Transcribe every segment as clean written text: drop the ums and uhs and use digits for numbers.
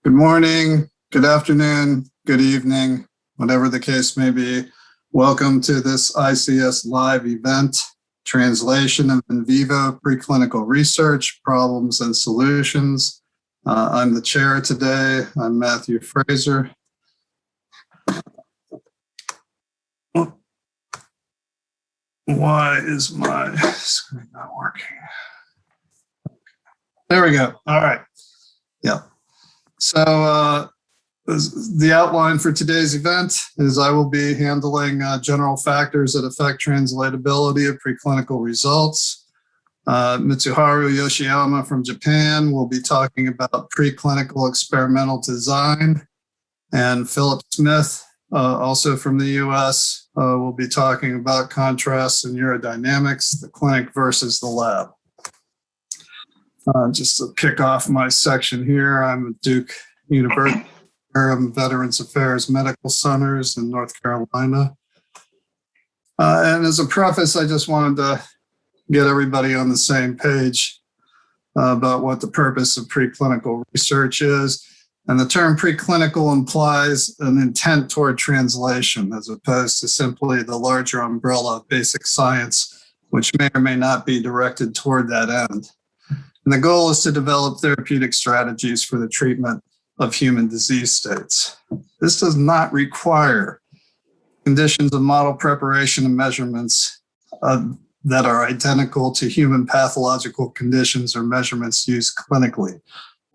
Good morning, good afternoon, good evening, whatever the case may be. Welcome to this ICS live event, Translation of in vivo preclinical research, problems and solutions. I'm the chair today. I'm Matthew Fraser. Why is my screen not working? There we go. All right. Yeah. So the outline for today's event is I will be handling general factors that affect translatability of preclinical results. Mitsuharu Yoshiyama from Japan will be talking about preclinical experimental design. And Phillip Smith, also from the US, will be talking about contrasts in urodynamics, the clinic versus the lab. Just to kick off my section here, I'm at Duke University, Veterans Affairs Medical Centers in North Carolina. And as a preface, I just wanted to get everybody on the same page about what the purpose of preclinical research is. And the term preclinical implies an intent toward translation as opposed to simply the larger umbrella of basic science, which may or may not be directed toward that end. And the goal is to develop therapeutic strategies for the treatment of human disease states. This does not require conditions of model preparation and measurements that are identical to human pathological conditions or measurements used clinically.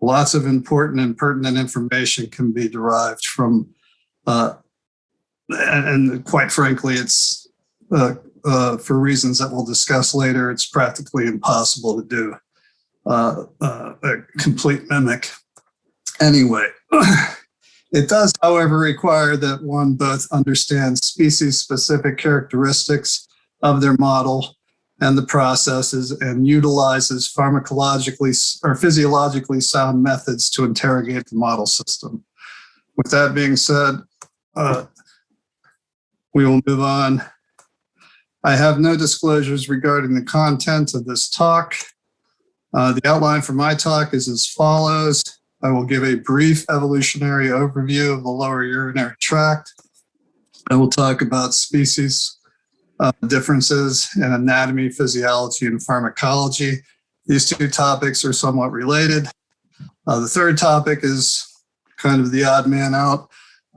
Lots of important and pertinent information can be derived from, and quite frankly, it's for reasons that we'll discuss later, it's practically impossible to do a complete mimic. Anyway, it does, however, require that one both understand species-specific characteristics of their model and the processes and utilizes pharmacologically or physiologically sound methods to interrogate the model system. With that being said, we will move on. I have no disclosures regarding the content of this talk. The outline for my talk is as follows. I will give a brief evolutionary overview of the lower urinary tract. I will talk about species differences in anatomy, physiology, and pharmacology. These two topics are somewhat related. The third topic is kind of the odd man out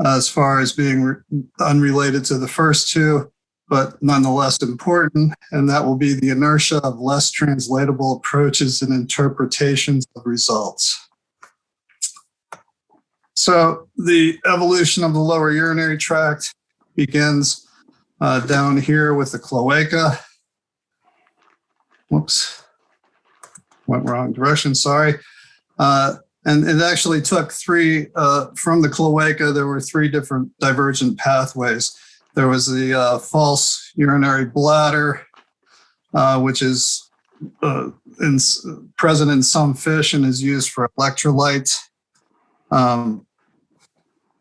as far as being unrelated to the first two, but nonetheless important, and that will be the inertia of less translatable approaches and interpretations of results. So the evolution of the lower urinary tract begins down here with the cloaca. Whoops, went wrong direction, sorry. And it actually took from the cloaca, there were three different divergent pathways. There was the false urinary bladder, which is present in some fish and is used for electrolyte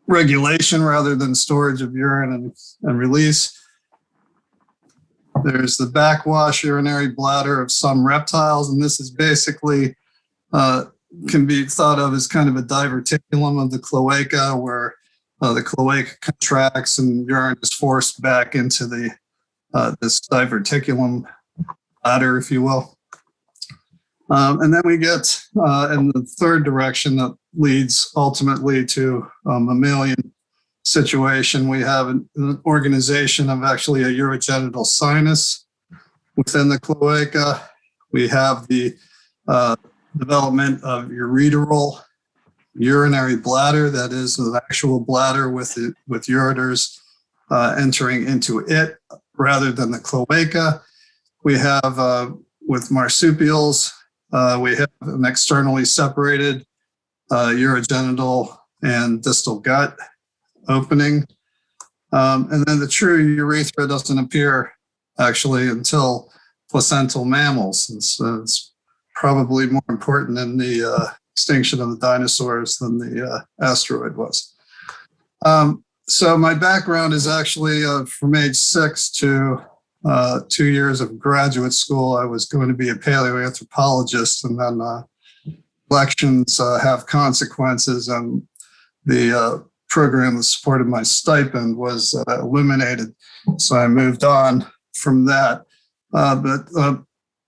regulation rather than storage of urine and release. There's the backwash urinary bladder of some reptiles, and this is basically, can be thought of as kind of a diverticulum of the cloaca, where the cloaca contracts and urine is forced back into the this diverticulum bladder, if you will. And then we get in the third direction that leads ultimately to a mammalian situation. We have an organization of actually a urogenital sinus within the cloaca. We have the development of ureteral urinary bladder, that is an actual bladder with ureters entering into it rather than the cloaca. We have with marsupials, we have an externally separated urogenital and distal gut opening. And then the true urethra doesn't appear actually until placental mammals. It's probably more important in the extinction of the dinosaurs than the asteroid was. So my background is actually from age 6 to 2 years of graduate school. I was going to be a paleoanthropologist, and then elections have consequences, and the program that supported my stipend was eliminated. So I moved on from that. But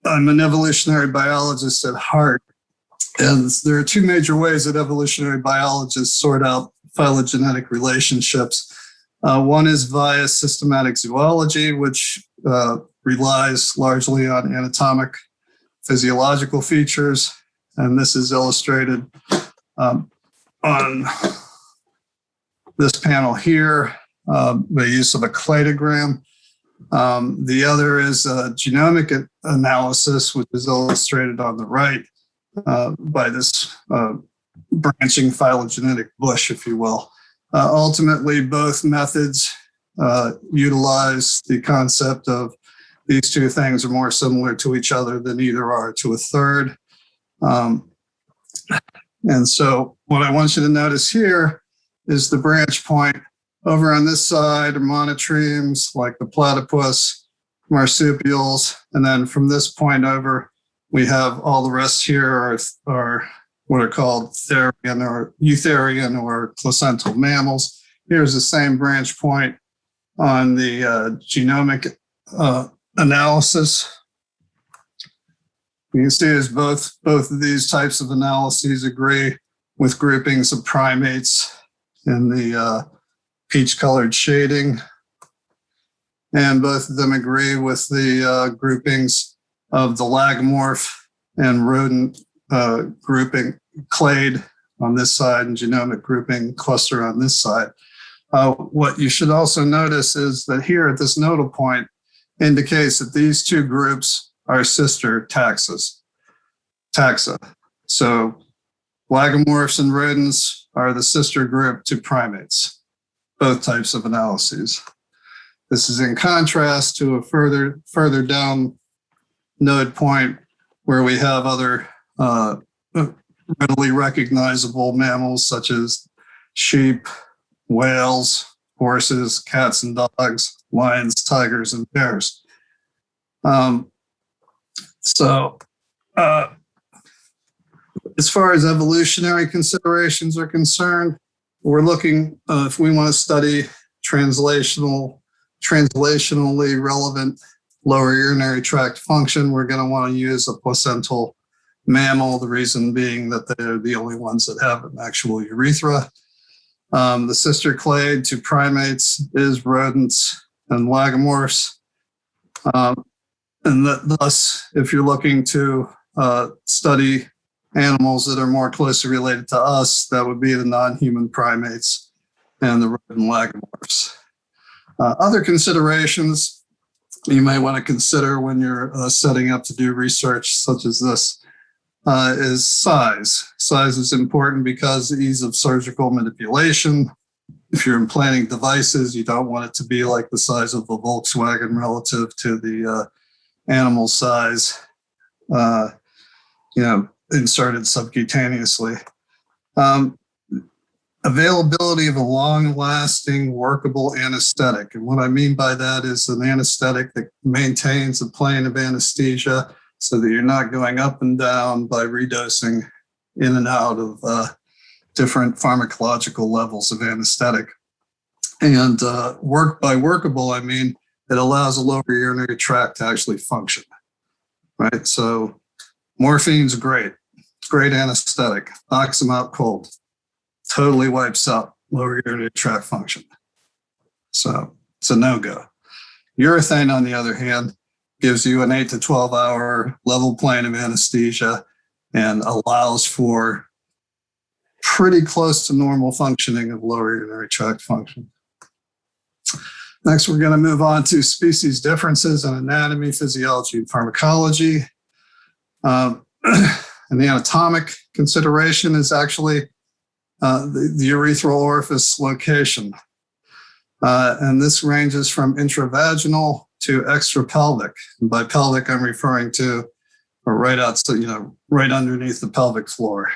I'm an evolutionary biologist at heart. And there are two major ways that evolutionary biologists sort out phylogenetic relationships. One is via systematic zoology, which relies largely on anatomic physiological features. And this is illustrated on this panel here, the use of a cladogram. The other is genomic analysis, which is illustrated on the right by this branching phylogenetic bush, if you will. Ultimately, both methods utilize the concept of these two things are more similar to each other than either are to a third. And so what I want you to notice here is the branch point. Over on this side are monotremes like the platypus, marsupials, and then from this point over, we have all the rest here are what are called therian or eutherian or placental mammals. Here's the same branch point on the genomic analysis. You can see as both of these types of analyses agree with groupings of primates in the peach-colored shading, and both of them agree with the groupings of the lagomorph and rodent grouping, clade on this side and genomic grouping cluster on this side. What you should also notice is that here at this nodal point indicates that these two groups are sister taxa. So lagomorphs and rodents are the sister group to primates, both types of analyses. This is in contrast to a further down node point where we have other readily recognizable mammals such as sheep, whales, horses, cats and dogs, lions, tigers, and bears. As far as evolutionary considerations are concerned, we're looking, if we want to study translationally relevant lower urinary tract function, we're going to want to use a placental mammal, the reason being that they're the only ones that have an actual urethra. The sister clade to primates is rodents and lagomorphs. And thus, if you're looking to study animals that are more closely related to us, that would be the non-human primates and the rodent lagomorphs. Other considerations you may want to consider when you're setting up to do research such as this is size. Size is important because the ease of surgical manipulation. If you're implanting devices, you don't want it to be like the size of a Volkswagen relative to the animal size, inserted subcutaneously. Availability of a long-lasting, workable anesthetic. And what I mean by that is an anesthetic that maintains a plane of anesthesia so that you're not going up and down by redosing in and out of different pharmacological levels of anesthetic. And by workable, I mean it allows a lower urinary tract to actually function, right? So morphine's great. It's great anesthetic. Knocks them out cold. Totally wipes out lower urinary tract function. So it's a no-go. Urethane, on the other hand, gives you an 8 to 12 hour level plane of anesthesia and allows for pretty close to normal functioning of lower urinary tract function. Next, we're going to move on to species differences in anatomy, physiology, and pharmacology. And the anatomic consideration is actually the urethral orifice location. And this ranges from intravaginal to extrapelvic. And by pelvic, I'm referring to right outside, right underneath the pelvic floor.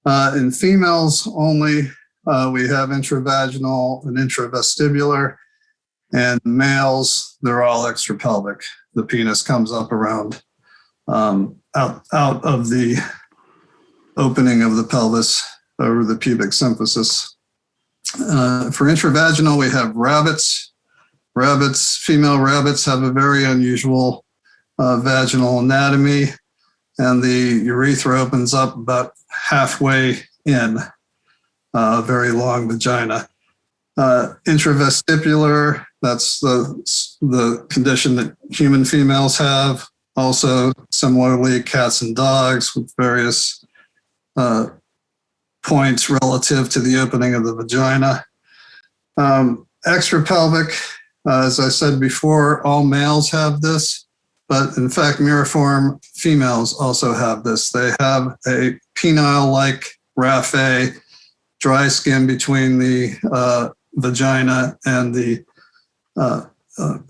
In females only, we have intravaginal and intravestibular, and males, they're all extrapelvic. The penis comes up around out of the opening of the pelvis over the pubic symphysis. For intravaginal, we have rabbits. Female rabbits have a very unusual vaginal anatomy, and the urethra opens up about halfway in, a very long vagina. Intravestibular, that's the condition that human females have. Also, similarly, cats and dogs with various points relative to the opening of the vagina. Extrapelvic, as I said before, all males have this, but in fact, miriform females also have this. They have a penile-like raphe, dry skin between the vagina and the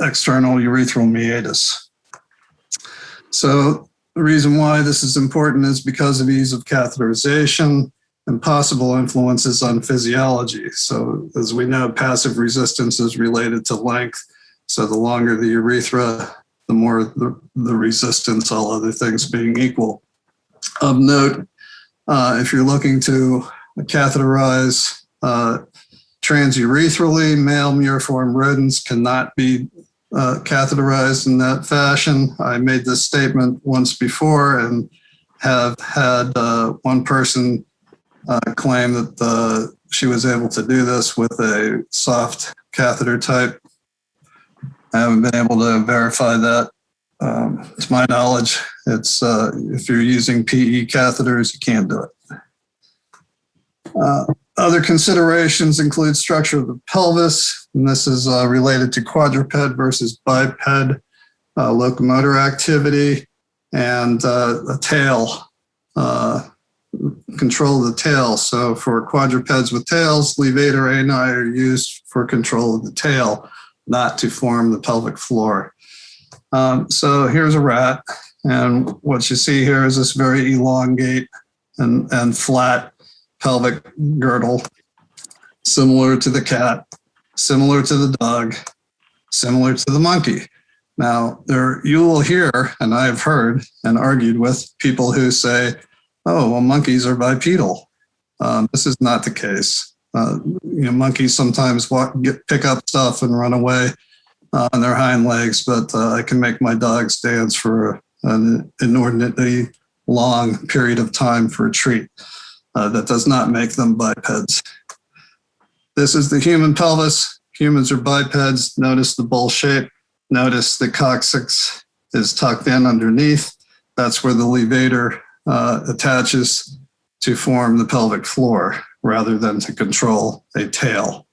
external urethral meatus. So the reason why this is important is because of ease of catheterization and possible influences on physiology. So as we know, passive resistance is related to length. So the longer the urethra, the more the resistance, all other things being equal. Of note, if you're looking to catheterize transurethral, male muriform rodents cannot be catheterized in that fashion. I made this statement once before and have had one person claim that she was able to do this with a soft catheter type. I haven't been able to verify that. To my knowledge, it's if you're using PE catheters, you can't do it. Other considerations include structure of the pelvis, and this is related to quadruped versus biped locomotor activity, and the tail, control of the tail. So for quadrupeds with tails, levator ani are used for control of the tail, not to form the pelvic floor. So here's a rat, and what you see here is this very elongate and flat pelvic girdle, similar to the cat, similar to the dog, similar to the monkey. Now, you will hear, and I have heard and argued with people who say, oh, well, monkeys are bipedal. This is not the case. Monkeys sometimes pick up stuff and run away on their hind legs, but I can make my dogs dance for an inordinately long period of time for a treat. That does not make them bipeds. This is the human pelvis. Humans are bipeds. Notice the bowl shape. Notice the coccyx is tucked in underneath. That's where the levator attaches to form the pelvic floor rather than to control a tail.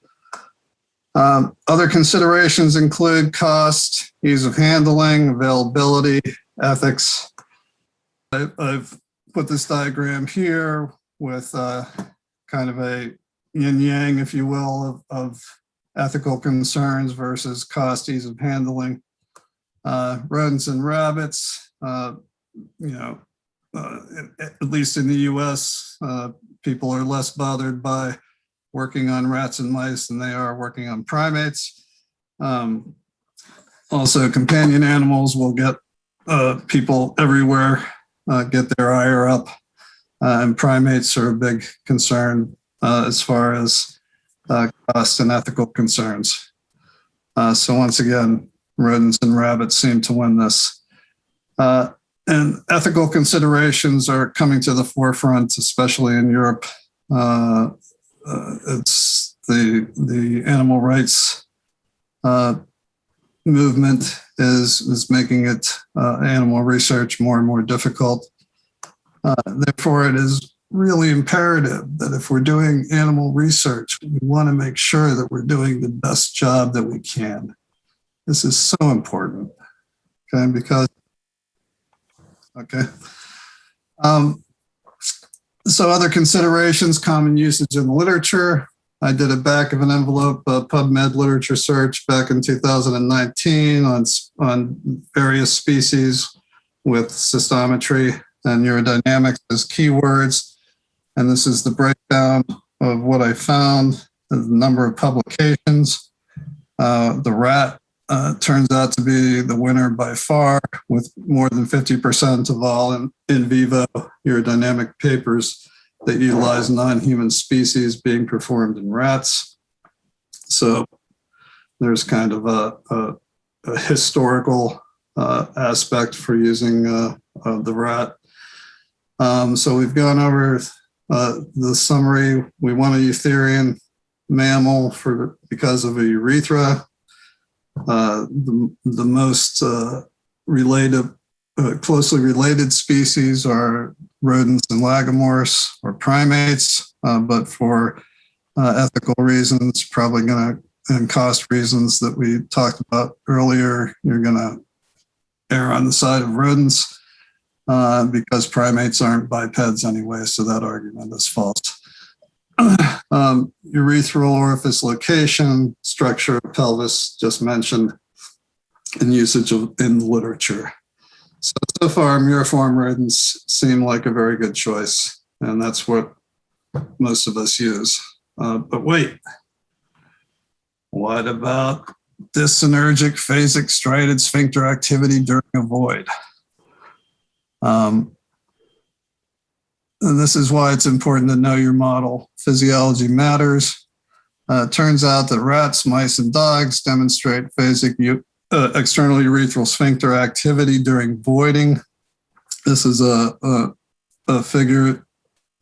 Other considerations include cost, ease of handling, availability, ethics. I've put this diagram here with kind of a yin-yang, if you will, of ethical concerns versus cost, ease of handling. Rodents and rabbits, at least in the US, people are less bothered by working on rats and mice than they are working on primates. Also, companion animals will get people everywhere get their ire up. And primates are a big concern as far as cost and ethical concerns. So once again, rodents and rabbits seem to win this. And ethical considerations are coming to the forefront, especially in Europe. It's the animal rights movement is making it animal research more and more difficult. Therefore, it is really imperative that if we're doing animal research, we want to make sure that we're doing the best job that we can. This is so important, okay? Because, okay. So other considerations, common usage in the literature. I did a back of an envelope PubMed literature search back in 2019 on various species with cystometry and urodynamics as keywords. And this is the breakdown of what I found, the number of publications. The rat turns out to be the winner by far, with more than 50% of all in vivo urodynamic papers that utilize non-human species being performed in rats. So there's kind of a historical aspect for using the rat. So we've gone over the summary. We want a eutherian mammal because of a urethra. The most closely related species are rodents and lagomorphs or primates, but for ethical reasons, probably going to, and cost reasons that we talked about earlier, you're going to err on the side of rodents because primates aren't bipeds anyway, so that argument is false. Urethral orifice location, structure of pelvis, just mentioned, and usage in literature. So far, muriform rodents seem like a very good choice, and that's what most of us use. But wait, what about dysynergic phasic striated sphincter activity during a void? And this is why it's important to know your model. Physiology matters. It turns out that rats, mice, and dogs demonstrate phasic external urethral sphincter activity during voiding. This is a figure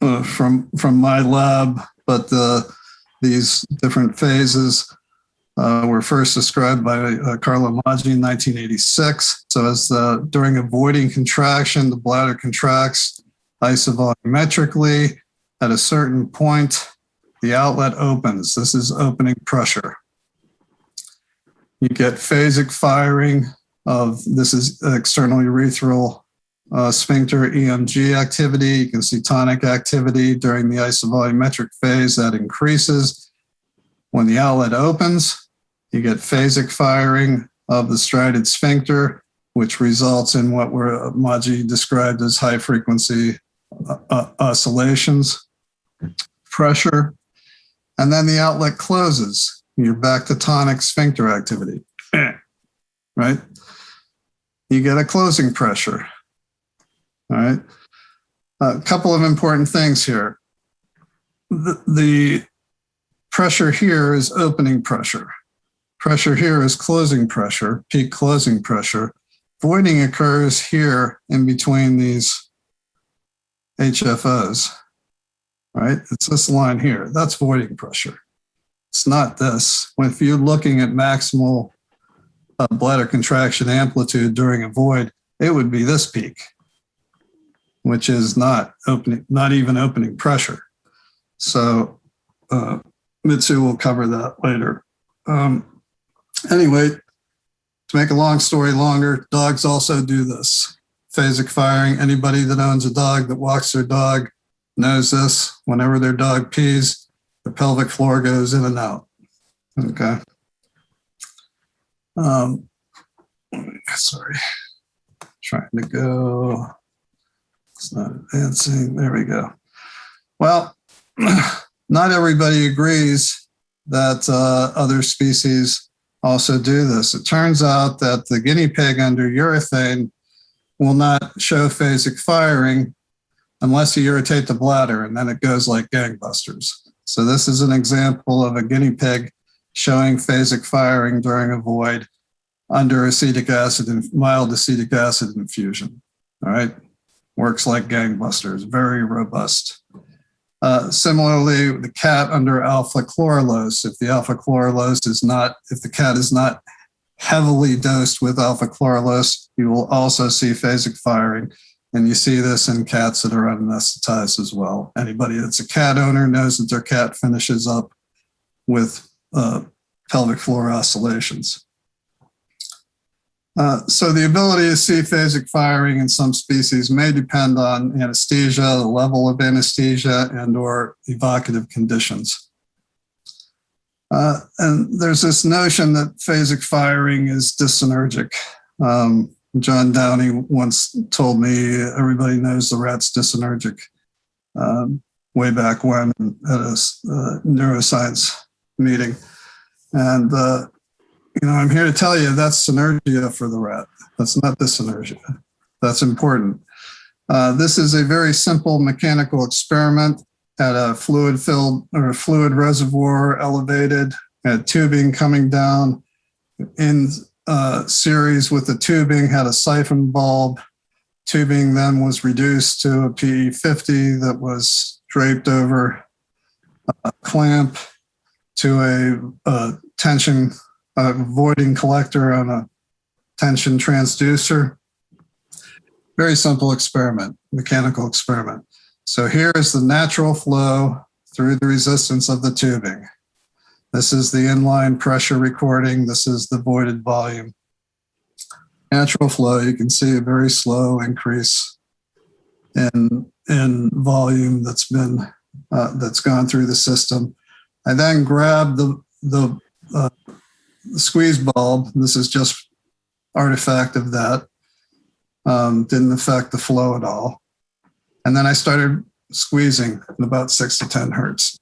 from my lab, but these different phases were first described by Carlo Maggi in 1986. So as during a voiding contraction, the bladder contracts isovolumetrically. At a certain point, the outlet opens. This is opening pressure. You get phasic firing of, this is external urethral sphincter EMG activity. You can see tonic activity during the isovolumetric phase that increases. When the outlet opens, you get phasic firing of the striated sphincter, which results in what Maggi described as high frequency oscillations, pressure, and then the outlet closes. You're back to tonic sphincter activity, right? You get a closing pressure, all right? A couple of important things here. The pressure here is opening pressure. Pressure here is closing pressure, peak closing pressure. Voiding occurs here in between these HFOs, right? It's this line here. That's voiding pressure. It's not this. If you're looking at maximal bladder contraction amplitude during a void, it would be this peak, which is not even opening pressure. So Mitsu will cover that later. Anyway, to make a long story longer, dogs also do this. Phasic firing. Anybody that owns a dog that walks their dog knows this. Whenever their dog pees, the pelvic floor goes in and out. Okay. Sorry. Trying to go. It's not advancing. There we go. Well, not everybody agrees that other species also do this. It turns out that the guinea pig under urethane will not show phasic firing unless you irritate the bladder, and then it goes like gangbusters. So this is an example of a guinea pig showing phasic firing during a void under acetic acid and mild acetic acid infusion. All right, works like gangbusters, very robust. Similarly, the cat under alpha chlorelose, if the alpha chlorelose is not, if the cat is not heavily dosed with alpha chlorelose, you will also see phasic firing. And you see this in cats that are anesthetized as well. Anybody that's a cat owner knows that their cat finishes up with pelvic floor oscillations. So the ability to see phasic firing in some species may depend on anesthesia, the level of anesthesia, and or evocative conditions. And there's this notion that phasic firing is dysynergic. John Downey once told me everybody knows the rat's dysynergic way back when at a neuroscience meeting. And I'm here to tell you that's synergia for the rat. That's not dysynergia. That's important. This is a very simple mechanical experiment at a fluid-filled or fluid reservoir elevated, had tubing coming down in series with the tubing, had a siphon bulb. Tubing then was reduced to a PE50 that was draped over a clamp to a tension voiding collector on a tension transducer. Very simple experiment, mechanical experiment. So here is the natural flow through the resistance of the tubing. This is the inline pressure recording. This is the voided volume. Natural flow, you can see a very slow increase in volume that's gone through the system. I then grabbed the squeeze bulb. This is just artifact of that. Didn't affect the flow at all. And then I started squeezing at about 6 to 10 hertz.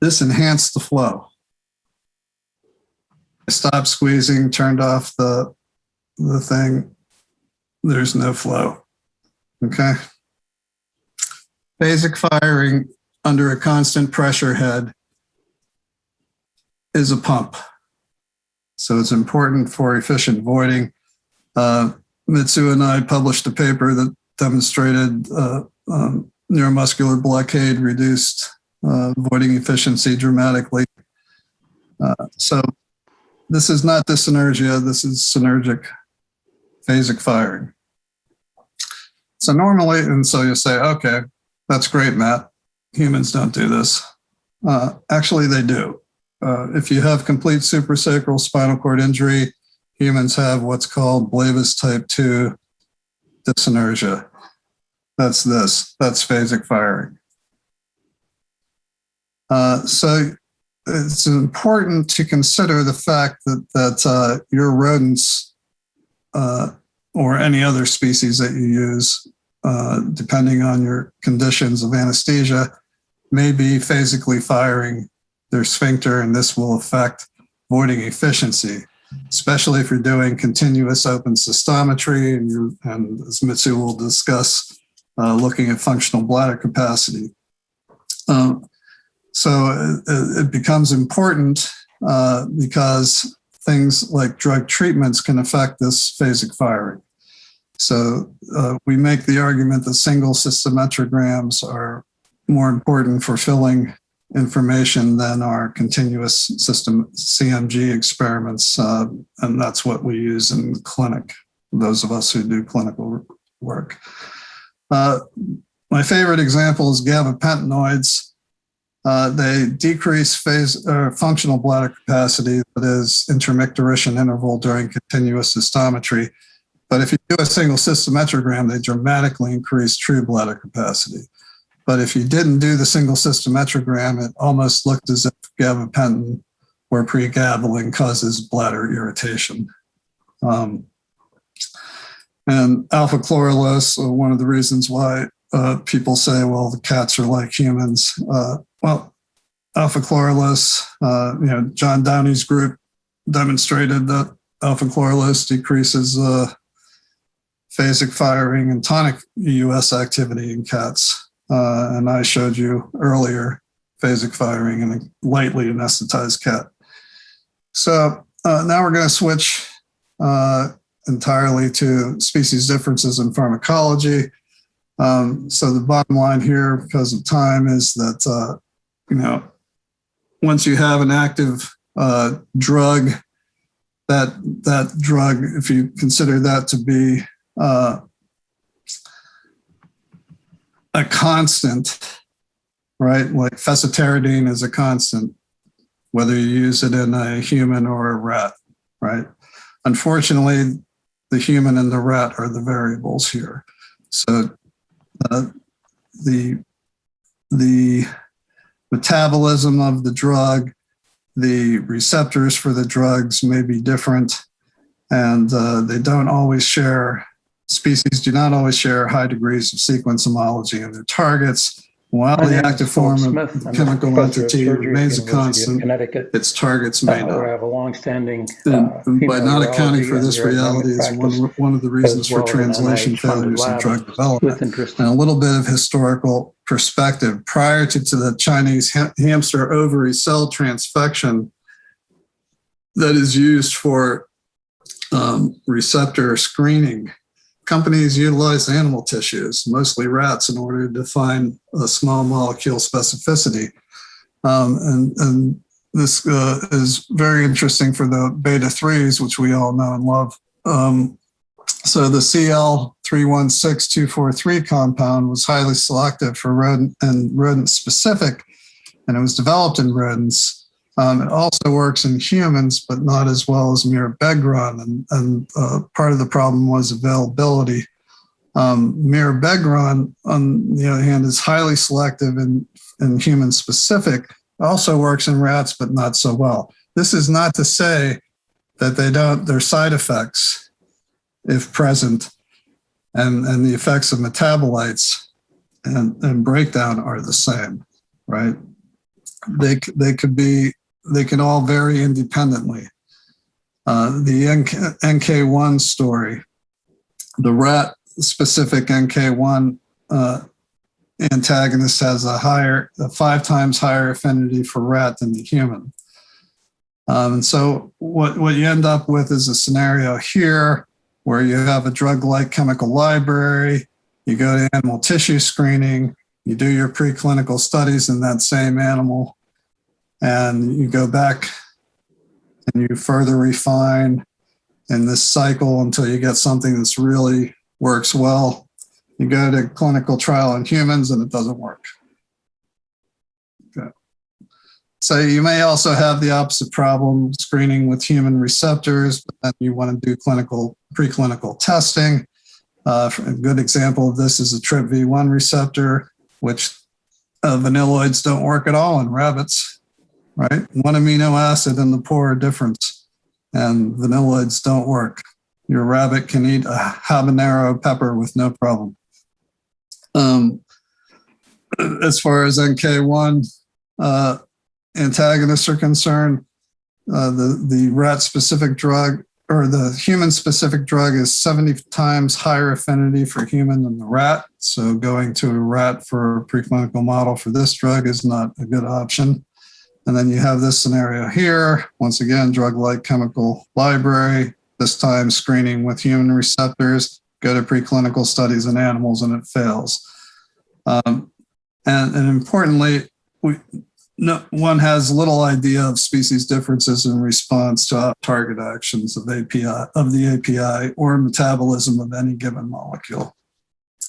This enhanced the flow. I stopped squeezing, turned off the thing. There's no flow. Okay. Phasic firing under a constant pressure head is a pump. So it's important for efficient voiding. Mitsu and I published a paper that demonstrated neuromuscular blockade reduced voiding efficiency dramatically. So this is not dysynergia, this is synergic phasic firing. So normally, and so you say, okay, that's great, Matt. Humans don't do this. Actually, they do. If you have complete suprasacral spinal cord injury, humans have what's called Blavis type 2 dysynergia. That's this. That's phasic firing. So it's important to consider the fact that your rodents or any other species that you use, depending on your conditions of anesthesia, may be phasically firing their sphincter, and this will affect voiding efficiency, especially if you're doing continuous open cystometry and as Mitsu will discuss, looking at functional bladder capacity. So it becomes important because things like drug treatments can affect this phasic firing. So we make the argument that single cystometrograms are more important for filling information than our continuous system CMG experiments, and that's what we use in the clinic, those of us who do clinical work. My favorite example is gabapentinoids. They decrease functional bladder capacity, that is intermicturition interval during continuous cystometry. But if you do a single cystometrogram, they dramatically increase true bladder capacity. But if you didn't do the single cystometrogram, it almost looked as if gabapentin or pregabalin causes bladder irritation. And alpha chlorulose, one of the reasons why people say, well, the cats are like humans. Well, alpha chlorulose, John Downey's group demonstrated that alpha chlorulose decreases phasic firing and tonic EUS activity in cats. And I showed you earlier phasic firing in a lightly anesthetized cat. So now we're going to switch entirely to species differences in pharmacology. So the bottom line here, because of time, is that, once you have an active drug, that drug, if you consider that to be a constant, right? Like fesitaridine is a constant, whether you use it in a human or a rat, right? Unfortunately, the human and the rat are the variables here. So the metabolism of the drug, the receptors for the drugs may be different, and they don't always share, species do not always share high degrees of sequence homology in their targets. While the active form Smith. of I'm chemical professor of entity surgery at remains a the University of constant, Connecticut, its targets may where I not. have a long-standing And by not accounting for urology this and urodynamic reality is practice, one of the reasons as for well as an translation NIH-funded failures in lab drug development. with interest And a in little bit of historical perspective. Prior to the Chinese hamster ovary cell transfection that is used for receptor screening, companies utilize animal tissues, mostly rats, in order to define a small molecule specificity. And this is very interesting for the beta-3s, which we all know and love. So the CL316243 compound was highly selective for rodent and rodent-specific, and it was developed in rodents. It also works in humans, but not as well as mirabegron, and part of the problem was availability. Mirabegron, on the other hand, is highly selective and human-specific. Also works in rats, but not so well. This is not to say that their side effects, if present, and the effects of metabolites and breakdown are the same, right? They can all vary independently. The NK1 story, the rat specific NK1 antagonist has a 5 times higher affinity for rat than the human. And so what you end up with is a scenario here where you have a drug-like chemical library, you go to animal tissue screening, you do your preclinical studies in that same animal, and you go back and you further refine in this cycle until you get something that's really works well. You go to clinical trial in humans and it doesn't work. Okay. So you may also have the opposite problem, screening with human receptors, but then you want to do preclinical testing. A good example of this is a TRPV1 receptor, which vanilloids don't work at all in rabbits, right? One amino acid in the pore difference, and vanilloids don't work. Your rabbit can eat a habanero pepper with no problem. As far as NK1 antagonists are concerned, the rat-specific drug or the human-specific drug is 70 times higher affinity for human than the rat. So going to a rat for a preclinical model for this drug is not a good option. And then you have this scenario here. Once again, drug-like chemical library, this time screening with human receptors, go to preclinical studies in animals and it fails. And importantly, one has little idea of species differences in response to target actions of the API or metabolism of any given molecule.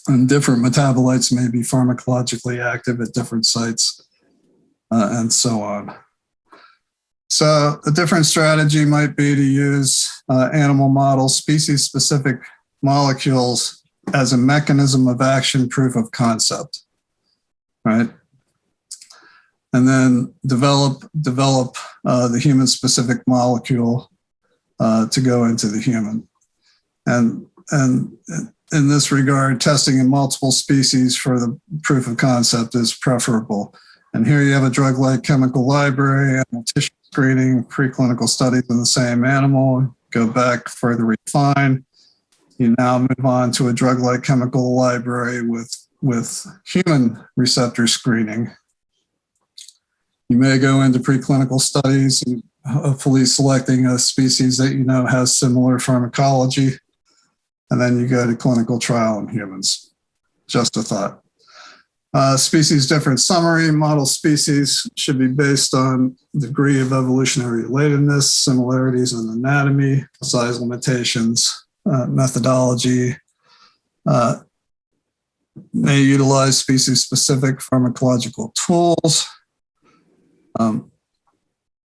And different metabolites may be pharmacologically active at different sites and so on. So a different strategy might be to use animal models, species-specific molecules as a mechanism of action proof of concept, right? And then develop the human-specific molecule to go into the human. And in this regard, testing in multiple species for the proof of concept is preferable. And here you have a drug-like chemical library, animal tissue screening, preclinical studies in the same animal, go back, further refine. You now move on to a drug-like chemical library with human receptor screening. You may go into preclinical studies and hopefully selecting a species that you know has similar pharmacology, and then you go to clinical trial in humans. Just a thought. Species difference summary. Model species should be based on degree of evolutionary relatedness, similarities in anatomy, size limitations, methodology. May utilize species-specific pharmacological tools.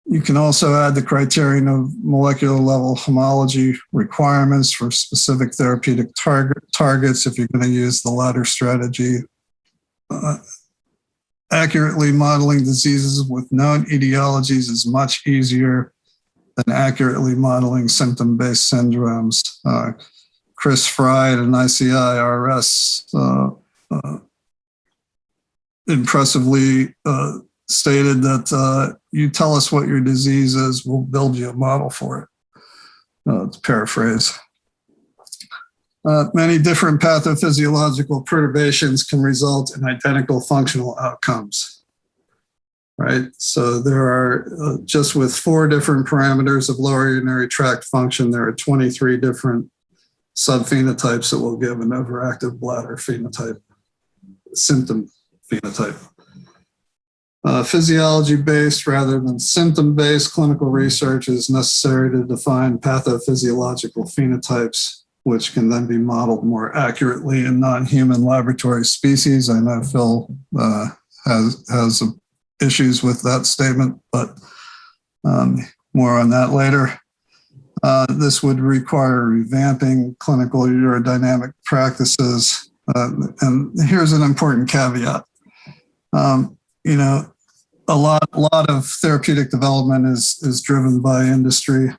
You can also add the criterion of molecular level homology requirements for specific therapeutic targets if you're going to use the latter strategy. Accurately modeling diseases with known etiologies is much easier than accurately modeling symptom-based syndromes. Chris Fry at an ICIRS impressively stated that you tell us what your disease is, we'll build you a model for it. To paraphrase. Many different pathophysiological perturbations can result in identical functional outcomes, right? So there are, just with 4 different parameters of lower urinary tract function, there are 23 different subphenotypes that will give an overactive bladder phenotype, symptom phenotype. Physiology-based rather than symptom-based clinical research is necessary to define pathophysiological phenotypes, which can then be modeled more accurately in non-human laboratory species. I know Phil has issues with that statement, but more on that later. This would require revamping clinical urodynamic practices. And here's an important caveat. You know, a lot of therapeutic development is driven by industry,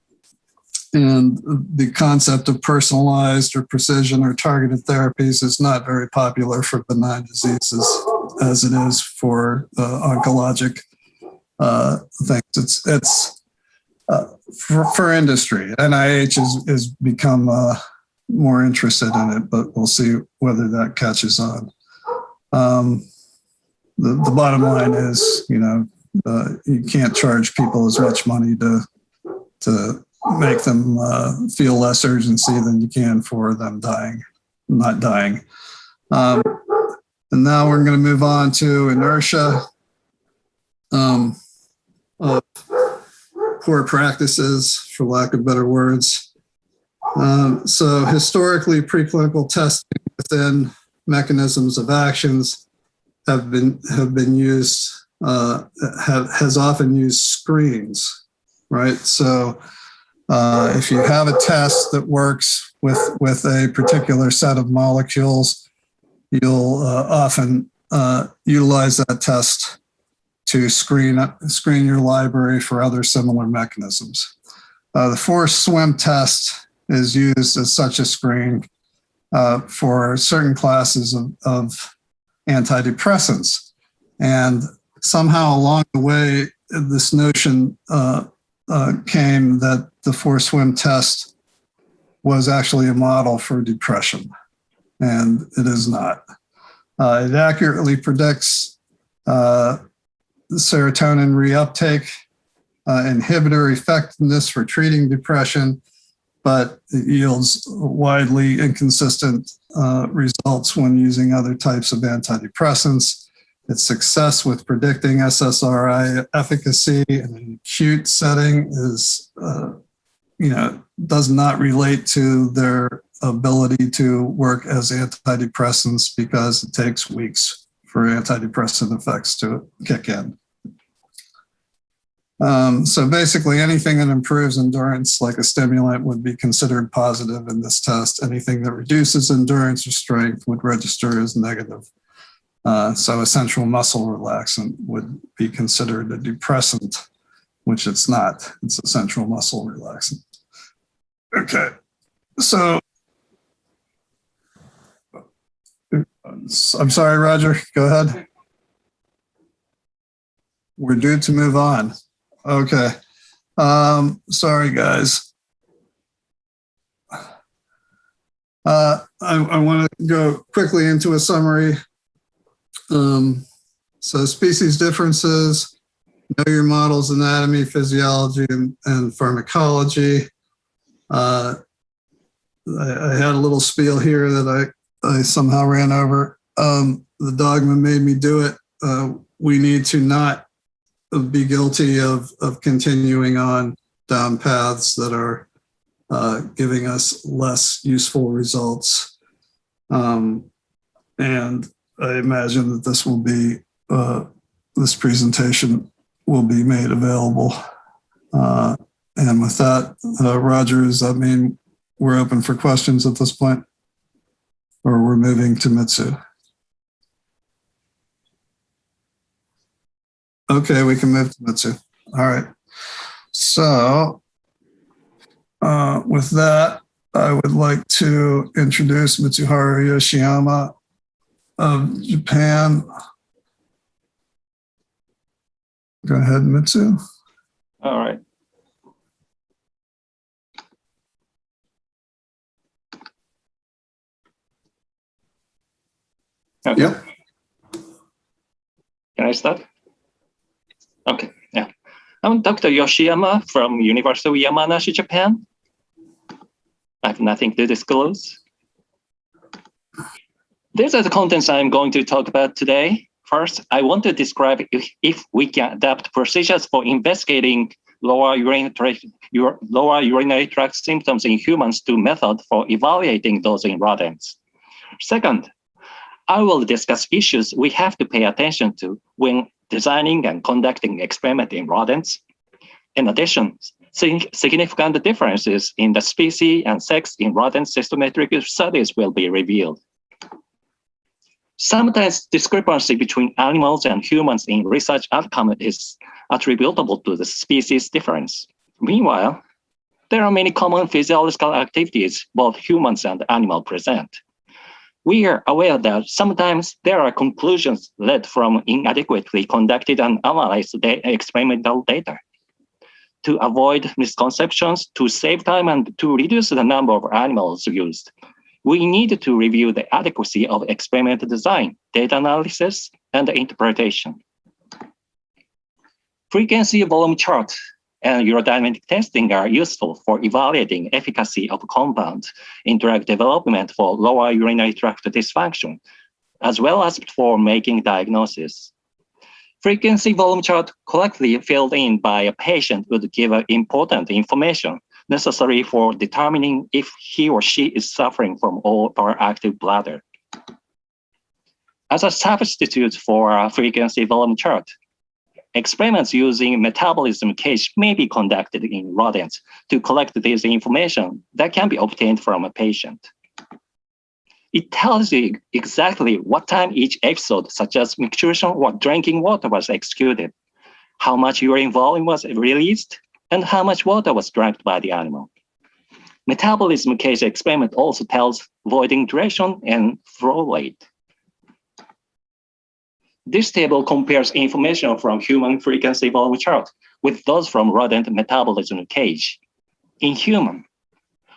and the concept of personalized or precision or targeted therapies is not very popular for benign diseases as it is for oncologic things. It's for industry. NIH has become more interested in it, but we'll see whether that catches on. The bottom line is, you know, you can't charge people as much money to make them feel less urgency than you can for them not dying. And now we're going to move on to inertia of poor practices, for lack of better words. So historically, preclinical testing within mechanisms of actions have been used, has often used screens, right? So if you have a test that works with a particular set of molecules, you'll often utilize that test to screen your library for other similar mechanisms. The forced swim test is used as such a screen for certain classes of antidepressants. And somehow along the way, this notion came that the forced swim test was actually a model for depression, and it is not. It accurately predicts the serotonin reuptake, inhibitor effectiveness for treating depression, but it yields widely inconsistent results when using other types of antidepressants. Its success with predicting SSRI efficacy in an acute setting is, does not relate to their ability to work as antidepressants because it takes weeks for antidepressant effects to kick in. So basically anything that improves endurance like a stimulant would be considered positive in this test. Anything that reduces endurance or strength would register as negative. So a central muscle relaxant would be considered a depressant, which it's not. It's a central muscle relaxant. Okay, so I'm sorry, Roger, go ahead. We're due to move on. Okay, sorry guys. I want to go quickly into a summary. So species differences, know your model's anatomy, physiology, and pharmacology. I had a little spiel here that I somehow ran over. The dogma made me do it. We need to not be guilty of continuing on down paths that are giving us less useful results. And I imagine that this will be, this presentation will be made available. And with that, Roger, does that mean we're open for questions at this point? Or we're moving to Mitsu? Okay, we can move to Mitsu. All right. So with that, I would like to introduce Mitsuharu Yoshiyama of Japan. Go ahead, Mitsu. All right. Okay. Yep. Can I start? Okay, yeah. I'm Dr. Yoshiyama from University of Yamanashi, Japan. I have nothing to disclose. These are the contents I'm going to talk about today. First, I want to describe if we can adapt procedures for investigating lower urinary tract symptoms in humans to method for evaluating those in rodents. Second, I will discuss issues we have to pay attention to when designing and conducting experiments in rodents. In addition, significant differences in the species and sex in rodent systematic studies will be revealed. Sometimes discrepancy between animals and humans in research outcome is attributable to the species difference. Meanwhile, there are many common physiological activities both humans and animals present. We are aware that sometimes there are conclusions led from inadequately conducted and analyzed experimental data. To avoid misconceptions, to save time, and to reduce the number of animals used, we need to review the adequacy of experimental design, data analysis, and interpretation. Frequency volume chart and urodynamic testing are useful for evaluating efficacy of compounds in drug development for lower urinary tract dysfunction, as well as for making diagnosis. Frequency volume chart correctly filled in by a patient would give important information necessary for determining if he or she is suffering from overactive bladder. As a substitute for a frequency volume chart, experiments using metabolism cage may be conducted in rodents to collect this information that can be obtained from a patient. It tells you exactly what time each episode, such as micturition or drinking water, was executed, how much urine volume was released, and how much water was drank by the animal. Metabolism case experiment also tells voiding duration and flow rate. This table compares information from human frequency volume chart with those from rodent metabolism cage. In human,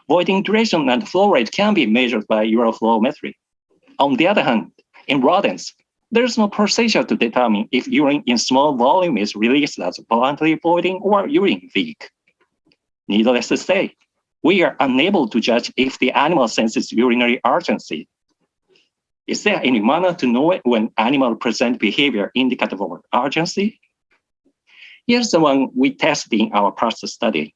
voiding duration and flow rate can be measured by uroflowmetry. On the other hand, in rodents, there is no procedure to determine if urine in small volume is released as voluntary voiding or urine leak. Needless to say, we are unable to judge if the animal senses urinary urgency. Is there any manner to know it when animals present behavior indicative of urgency? Here's the one we tested in our past study.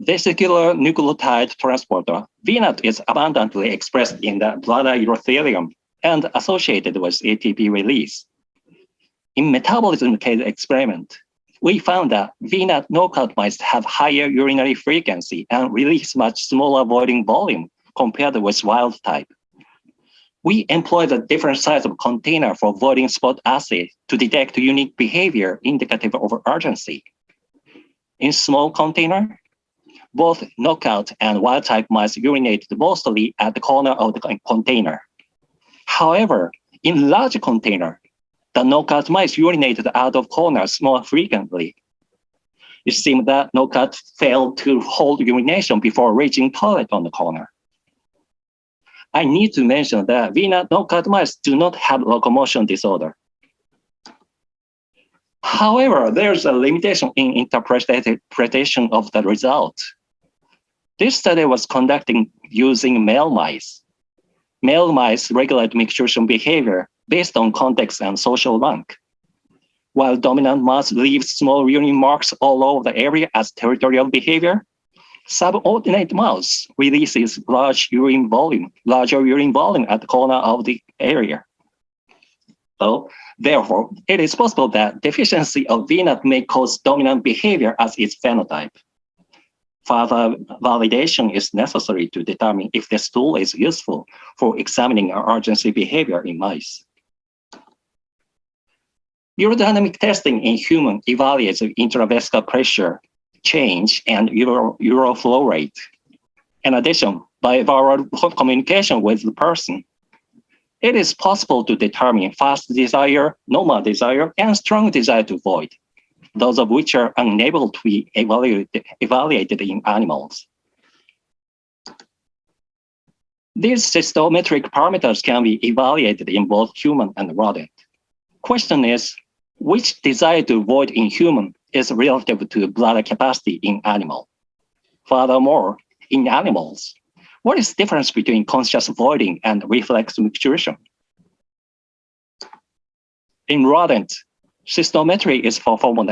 Vesicular nucleotide transporter, VNAT, is abundantly expressed in the bladder urothelium and associated with ATP release. In metabolism case experiment, we found that VNAT knockout mice have higher urinary frequency and release much smaller voiding volume compared with wild type. We employed a different size of container for voiding spot assay to detect unique behavior indicative of urgency. In small container, both knockout and wild type mice urinated mostly at the corner of the container. However, in large container, the knockout mice urinated out of corners more frequently. It seemed that knockout failed to hold urination before reaching toilet on the corner. I need to mention that VNAT knockout mice do not have locomotion disorder. However, there's a limitation in interpretation of the result. This study was conducted using male mice. Male mice regulate micturition behavior based on context and social rank, while dominant mouse leaves small urine marks all over the area as territorial behavior. Subordinate mouse releases larger urine volume at the corner of the area. So, therefore, it is possible that deficiency of VNAT may cause dominant behavior as its phenotype. Further validation is necessary to determine if this tool is useful for examining urgency behavior in mice. Urodynamic testing in human evaluates intravesical pressure change and uroflow rate. In addition, by verbal communication with the person, it is possible to determine fast desire, normal desire, and strong desire to void, those of which are unable to be evaluated in animals. These cystometric parameters can be evaluated in both human and rodent. Question is, which desire to void in human is relative to bladder capacity in animal? Furthermore, in animals, what is the difference between conscious voiding and reflex micturition? In rodent, cystometry is performed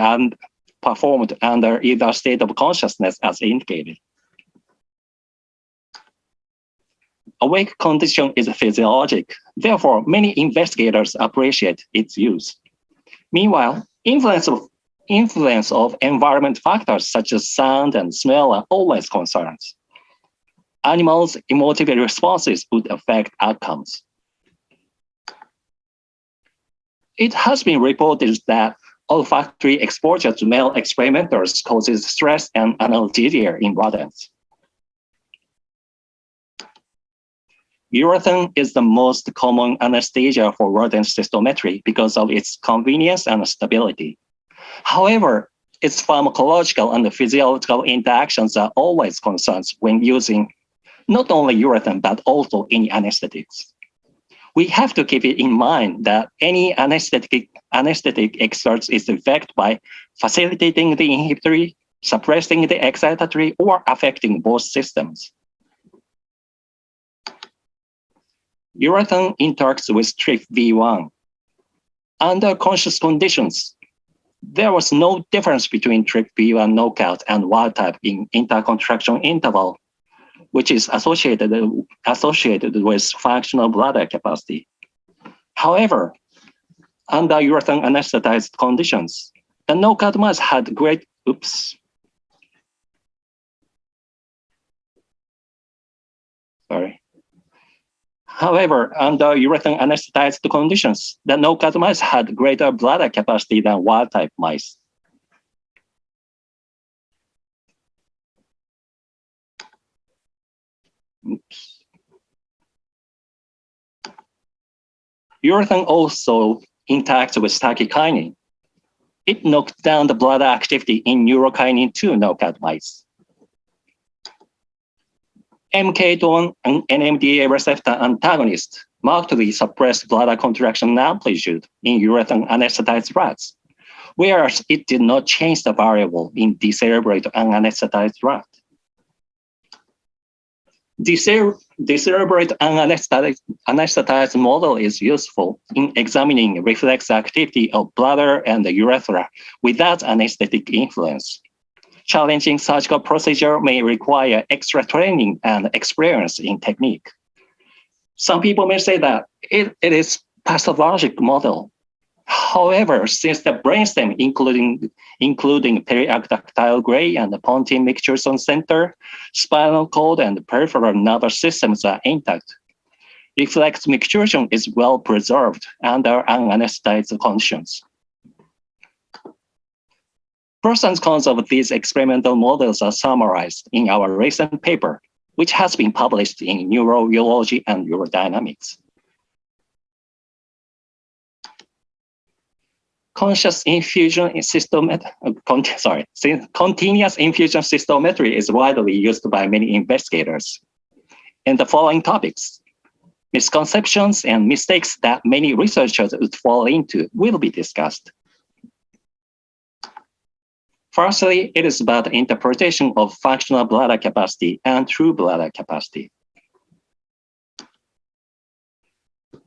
under either state of consciousness as indicated. Awake condition is physiologic, therefore many investigators appreciate its use. Meanwhile, influence of environment factors such as sound and smell are always concerns. Animals' emotive responses would affect outcomes. It has been reported that olfactory exposure to male experimenters causes stress and analgesia in rodents. Urethane is the most common anesthesia for rodent cystometry because of its convenience and stability. However, its pharmacological and physiological interactions are always concerns when using not only urethane but also any anesthetics. We have to keep it in mind that any anesthetic exerts its effect by facilitating the inhibitory, suppressing the excitatory, or affecting both systems. Urethane interacts with TRPV1. Under conscious conditions, there was no difference between TRPV1 knockout and wild type in intercontraction interval, which is associated with functional bladder capacity. However, under urethane anesthetized conditions, the knockout mice had great, However, under urethane anesthetized conditions, the knockout mice had greater bladder capacity than wild-type mice. Urethane also interacts with tachykinin. It knocked down the bladder activity in neurokinin 2 knockout mice. MK1 and NMDA receptor antagonist markedly suppressed bladder contraction amplitude in urethane anesthetized rats, whereas it did not change the variable in decerebrate unanesthetized rat. Decerebrate unanesthetized model is useful in examining reflex activity of bladder and the urethra without anesthetic influence. Challenging surgical procedure may require extra training and experience in technique. Some people may say that it is pathologic model. However, since the brainstem, including periaqueductile gray and the pontine micturition center, spinal cord and peripheral nervous systems are intact, reflex micturition is well preserved under unanesthetized conditions. Pros and cons of these experimental models are summarized in our recent paper, which has been published in Neurourology and Urodynamics. Continuous infusion cystometry is widely used by many investigators. In the following topics, misconceptions and mistakes that many researchers would fall into will be discussed. Firstly, it is about the interpretation of functional bladder capacity and true bladder capacity.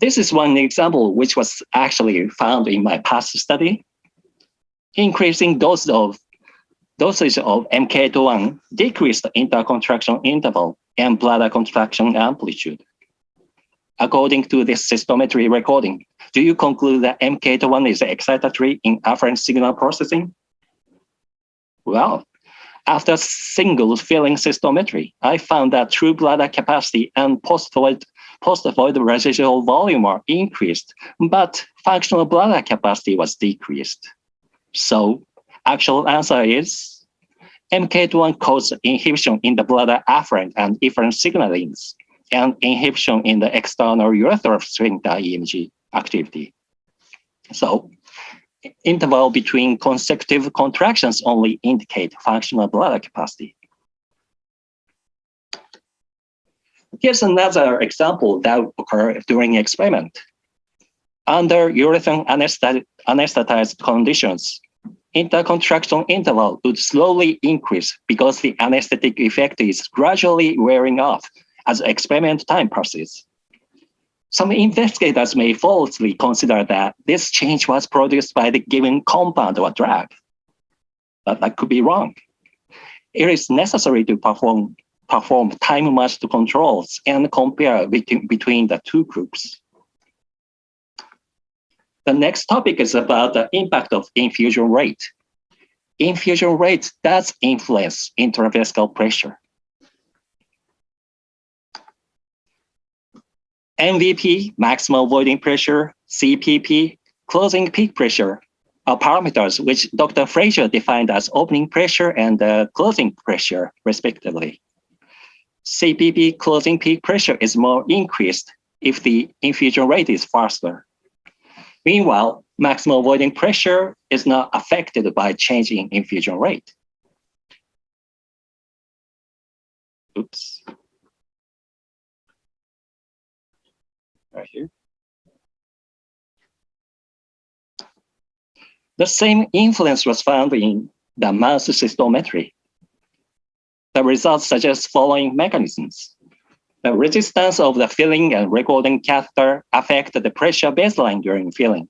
This is one example which was actually found in my past study. Increasing dosage of MK21 decreased the intercontraction interval and bladder contraction amplitude. According to this cystometry recording, do you conclude that MK21 is excitatory in afferent signal processing? Well, after single filling cystometry, I found that true bladder capacity and post-void residual volume are increased, but functional bladder capacity was decreased. So, actual answer is MK21 causes inhibition in the bladder afferent and efferent signalings, and inhibition in the external urethral sphincter EMG activity. So interval between consecutive contractions only indicate functional bladder capacity. Here's another example that occurred during experiment. Under urethral anesthetized conditions, intercontraction interval would slowly increase because the anesthetic effect is gradually wearing off as experiment time passes. Some investigators may falsely consider that this change was produced by the given compound or drug, but that could be wrong. It is necessary to perform time-matched controls and compare between the two groups. The next topic is about the impact of infusion rate. Infusion rate does influence intravesical pressure. MVP, maximum voiding pressure, CPP, closing peak pressure, are parameters which Dr. Fraser defined as opening pressure and closing pressure, respectively. CPP, closing peak pressure, is more increased if the infusion rate is faster. Meanwhile, maximum voiding pressure is not affected by change in infusion rate. Oops. Right here. The same influence was found in the mouse cystometry. The results suggest following mechanisms. The resistance of the filling and recording catheter affect the pressure baseline during filling.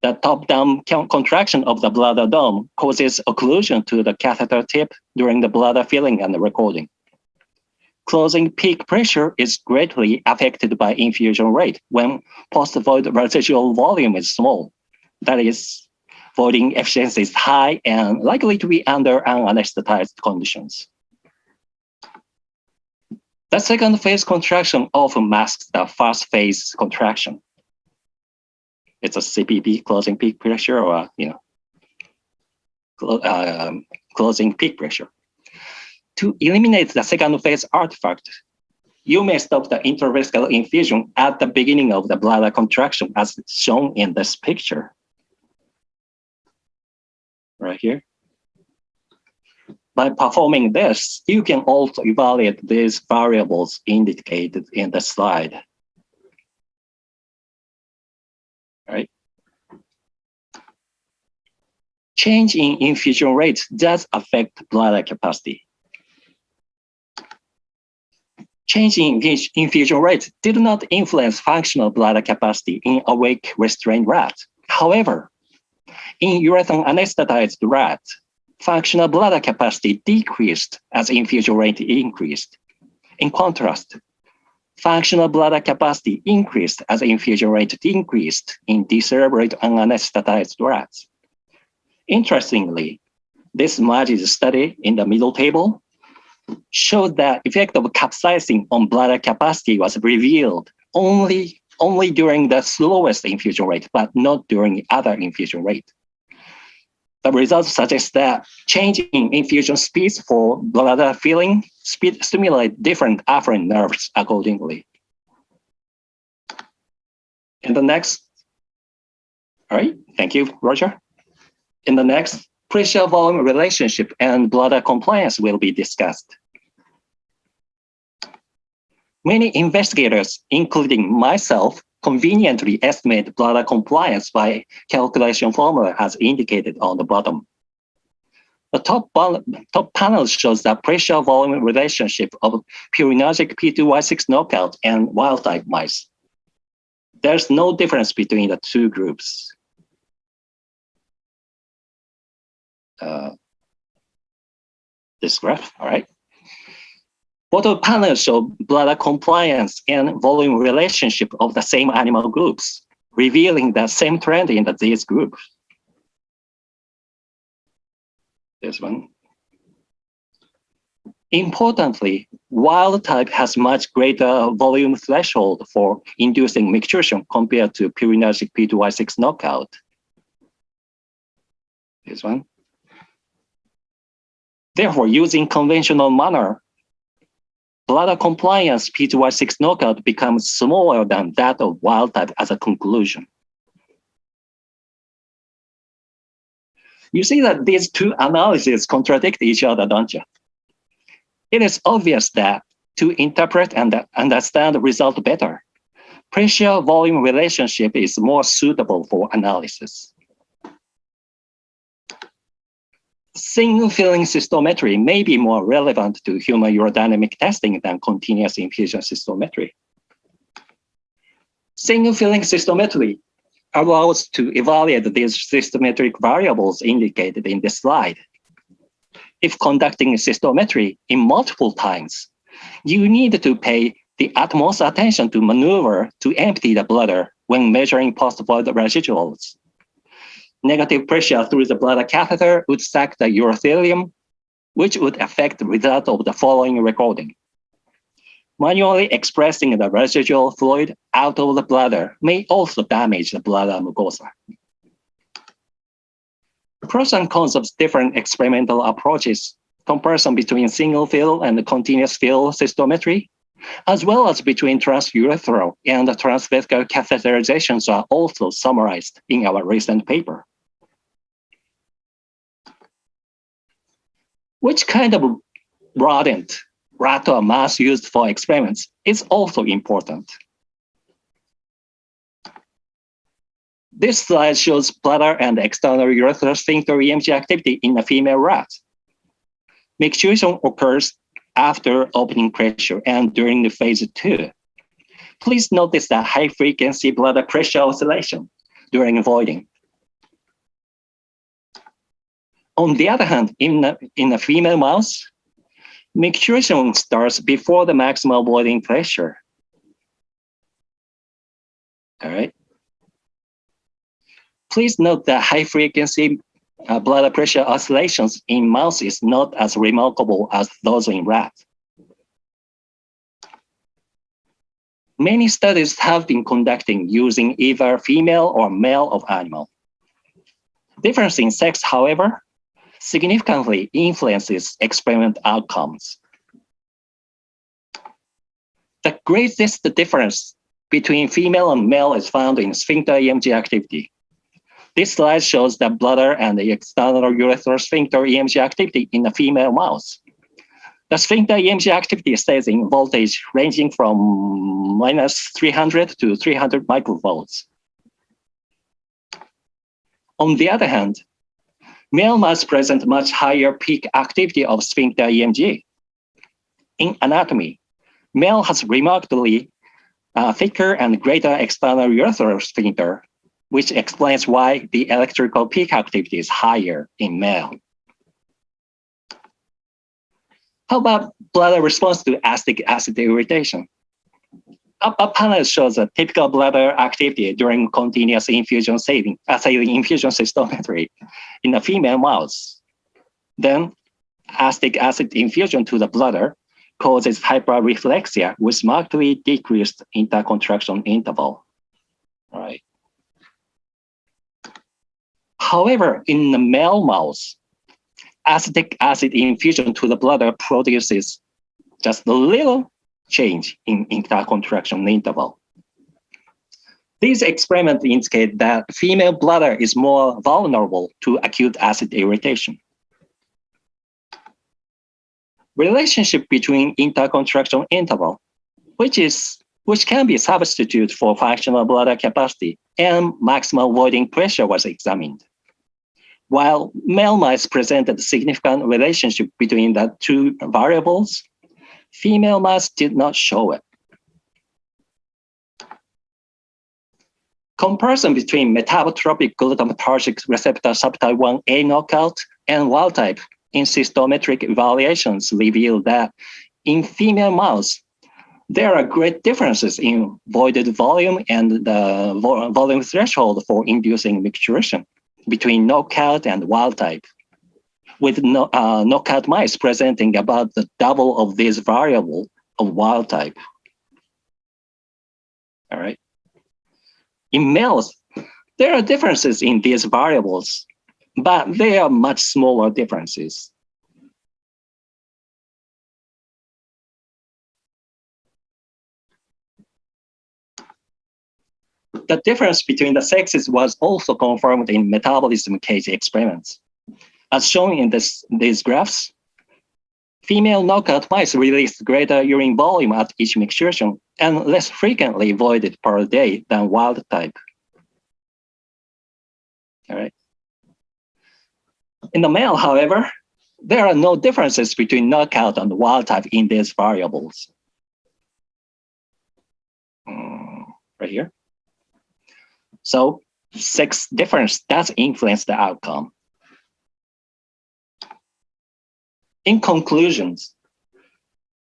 The top-down contraction of the bladder dome causes occlusion to the catheter tip during the bladder filling and recording. Closing peak pressure is greatly affected by infusion rate when post-void residual volume is small. That is, voiding efficiency is high and likely to be under unanesthetized conditions. The second phase contraction often masks the first phase contraction. It's a CPP, closing peak pressure, or closing peak pressure. To eliminate the second phase artifact, you may stop the intravesical infusion at the beginning of the bladder contraction, as shown in this picture. Right here. By performing this, you can also evaluate these variables indicated in the slide. Right. Change in infusion rate does affect bladder capacity. Change in infusion rate did not influence functional bladder capacity in awake restrained rats. However, in urethral anesthetized rats, functional bladder capacity decreased as infusion rate increased. In contrast, functional bladder capacity increased as infusion rate decreased in decerebrate unanesthetized rats. Interestingly, this margin study in the middle table showed that effect of capsaicin on bladder capacity was revealed only during the slowest infusion rate, but not during other infusion rate. The results suggest that change in infusion speeds for bladder filling stimulate different afferent nerves accordingly. In the next, all right, thank you, Roger. In the next, pressure-volume relationship and bladder compliance will be discussed. Many investigators, including myself, conveniently estimate bladder compliance by calculation formula as indicated on the bottom. The top panel shows the pressure-volume relationship of purinergic P2Y6 knockout and wild-type mice. There's no difference between the two groups. This graph, all right. Both panels show bladder compliance and volume relationship of the same animal groups, revealing the same trend in these groups. This one. Importantly, wild type has much greater volume threshold for inducing micturition compared to purinergic P2Y6 knockout. This one. Therefore, using conventional manner, bladder compliance P2Y6 knockout becomes smaller than that of wild type as a conclusion. You see that these two analyses contradict each other, don't you? It is obvious that to interpret and understand the result better, pressure-volume relationship is more suitable for analysis. Single filling cystometry may be more relevant to human urodynamic testing than continuous infusion cystometry. Single filling cystometry allows to evaluate these cystometric variables indicated in this slide. If conducting cystometry in multiple times, you need to pay the utmost attention to maneuver to empty the bladder when measuring post-void residuals. Negative pressure through the bladder catheter would sac the urothelium, which would affect the result of the following recording. Manually expressing the residual fluid out of the bladder may also damage the bladder mucosa. Pros and cons of different experimental approaches, comparison between single fill and continuous fill cystometry, as well as between transurethral and transvesical catheterizations are also summarized in our recent paper. Which kind of rodent, rat or mouse used for experiments is also important. This slide shows bladder and external urethral sphincter EMG activity in a female rat. Micturition occurs after opening pressure and during the phase 2. Please notice the high-frequency bladder pressure oscillation during voiding. On the other hand, in a female mouse, micturition starts before the maximal voiding pressure. All right. Please note that high-frequency bladder pressure oscillations in mouse is not as remarkable as those in rat. Many studies have been conducted using either female or male of animal. Difference in sex, however, significantly influences experiment outcomes. The greatest difference between female and male is found in sphincter EMG activity. This slide shows the bladder and the external urethral sphincter EMG activity in a female mouse. The sphincter EMG activity stays in voltage ranging from minus 300 to 300 microvolts. On the other hand, male mice present much higher peak activity of sphincter EMG. In anatomy, male has remarkably thicker and greater external urethral sphincter, which explains why the electrical peak activity is higher in male. How about bladder response to acetic acid irritation? Upper panel shows a typical bladder activity during continuous infusion infusion cystometry in a female mouse. Then, acetic acid infusion to the bladder causes hyperreflexia with markedly decreased intercontraction interval. All right. However, in the male mouse, acetic acid infusion to the bladder produces just a little change in intercontraction interval. These experiments indicate that female bladder is more vulnerable to acute acid irritation. Relationship between intercontraction interval, which can be substituted for functional bladder capacity, and maximal voiding pressure was examined. While male mice presented significant relationship between the two variables, female mice did not show it. Comparison between metabotropic glutamatergic receptor subtype 1A knockout and wild type in cystometric evaluations revealed that in female mouse, there are great differences in voided volume and the volume threshold for inducing micturition between knockout and wild type, with knockout mice presenting about the double of this variable of wild type. All right. In males, there are differences in these variables, but they are much smaller differences. the difference between the sexes was also confirmed in metabolism cage experiments. As shown in these graphs, female knockout mice released greater urine volume at each micturition and less frequently voided per day than wild type. All right. In the male, however, there are no differences between knockout and wild type in these variables. Right here. So sex difference does influence the outcome. In conclusions,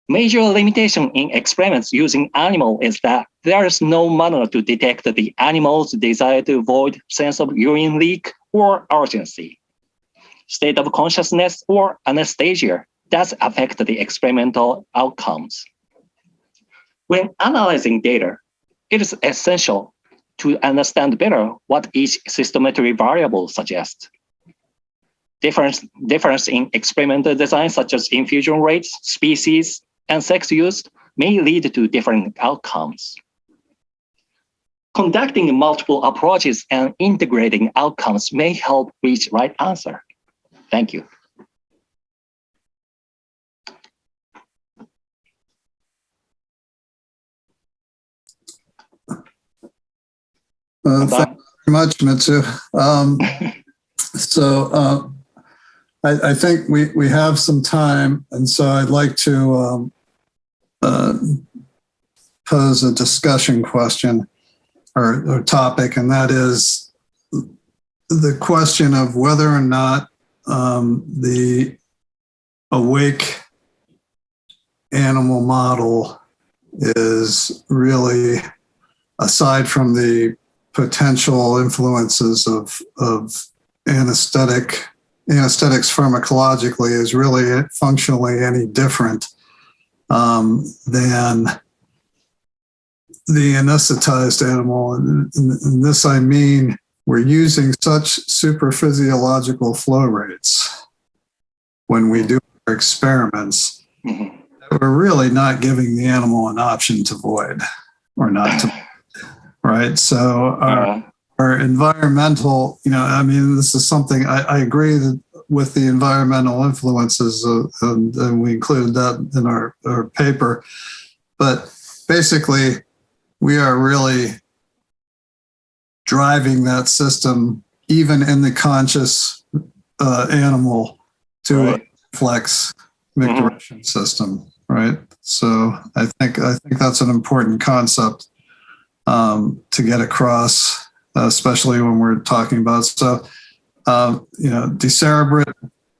major limitation in experiments using animal is that there is no manner to detect the animal's desire to avoid sense of urine leak or urgency. State of consciousness or anesthesia does affect the experimental outcomes. When analyzing data, it is essential to understand better what each systometry variable suggests. Difference in experimental design, such as infusion rates, species, and sex used, may lead to different outcomes. Conducting multiple approaches and integrating outcomes may help reach right answer. Thank you. Thank you very much, Mitsu. I think we have some time, and so I'd like to pose a discussion question or topic, and that is the question of whether or not the awake animal model is really, aside from the potential influences of anesthetics pharmacologically, is really functionally any different than the anesthetized animal. And this, I mean, we're using such super physiological flow rates when we do our experiments that we're really not giving the animal an option to void or not to, right? So our environmental, I mean, this is something I agree with the environmental influences, and we included that in our paper. But basically, we are really driving that system, even in the conscious animal, to a reflex micturition system, right? So I think that's an important concept to get across, especially when we're talking about. So, decerebrate,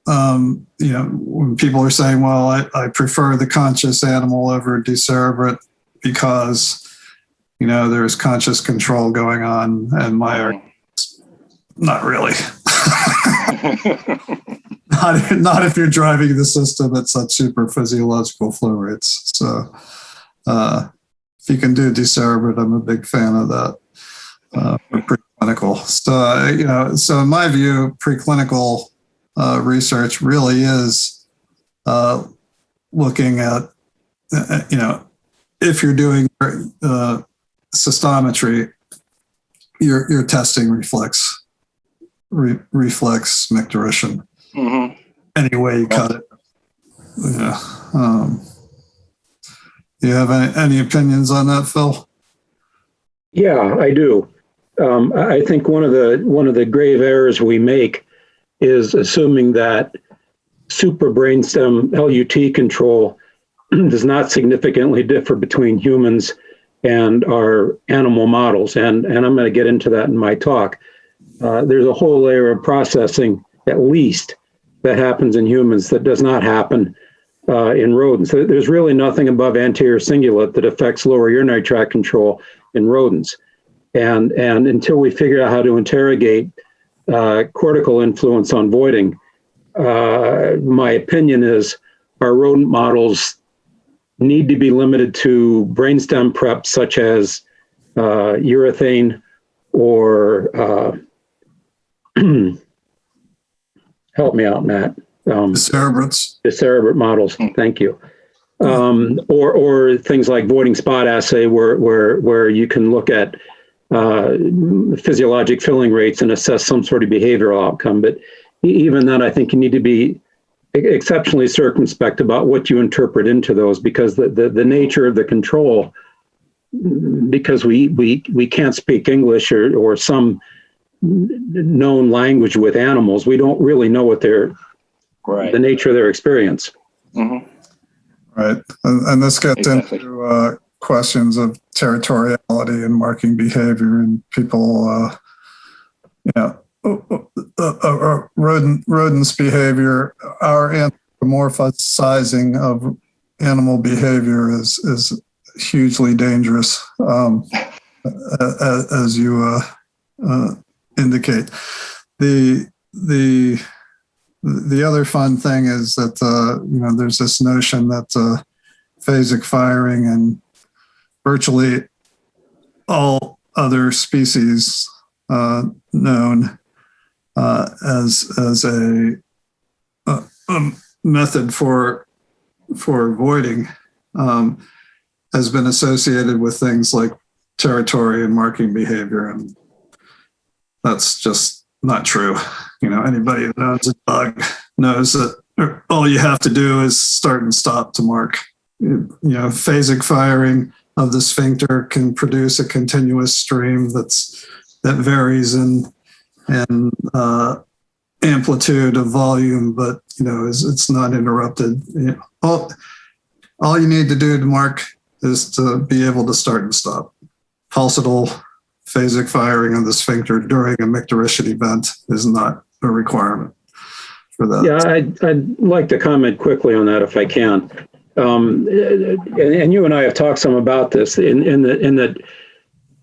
when people are saying, well, I prefer the conscious animal over decerebrate because, there's conscious control going on, and my not really. not if you're driving the system at such super physiological flow rates. So if you can do decerebrate, I'm a big fan of that. Preclinical. So in my view, preclinical research really is looking at, if you're doing cystometry, you're testing reflex micturition. Any way you cut it. Yeah. Do you have any opinions on that, Phil? Yeah, I do. I think one of the grave errors we make is assuming that super brainstem LUT control does not significantly differ between humans and our animal models. And I'm going to get into that in my talk. There's a whole layer of processing, at least, that happens in humans that does not happen in rodents. There's really nothing above anterior cingulate that affects lower urinary tract control in rodents. And until we figure out how to interrogate cortical influence on voiding, my opinion is our rodent models need to be limited to brainstem prep such as urethane or help me out, Matt. Decerebrate models. Thank you. Or things like voiding spot assay, where you can look at physiologic filling rates and assess some sort of behavioral outcome. But even then, I think you need to be exceptionally circumspect about what you interpret into those, because the nature of the control, because we can't speak English or some known language with animals, we don't really know what the nature of their experience. Mm-hmm. Right, and this gets Exactly. into questions of territoriality and marking behavior, and people, rodents' behavior. Our anthropomorphizing of animal behavior is hugely dangerous, as you indicate. The other fun thing is that there's this notion that phasic firing and virtually all other species known as a method for avoiding has been associated with things like territory and marking behavior, and that's just not true. Anybody that owns a dog knows that all you have to do is start and stop to mark. Phasic firing of the sphincter can produce a continuous stream that varies in amplitude of volume, but it's not interrupted. All you need to do to mark is to be able to start and stop. Pulsatile phasic firing of the sphincter during a micturition event is not a requirement for that. Yeah, I'd like to comment quickly on that if I can. And you and I have talked some about this in that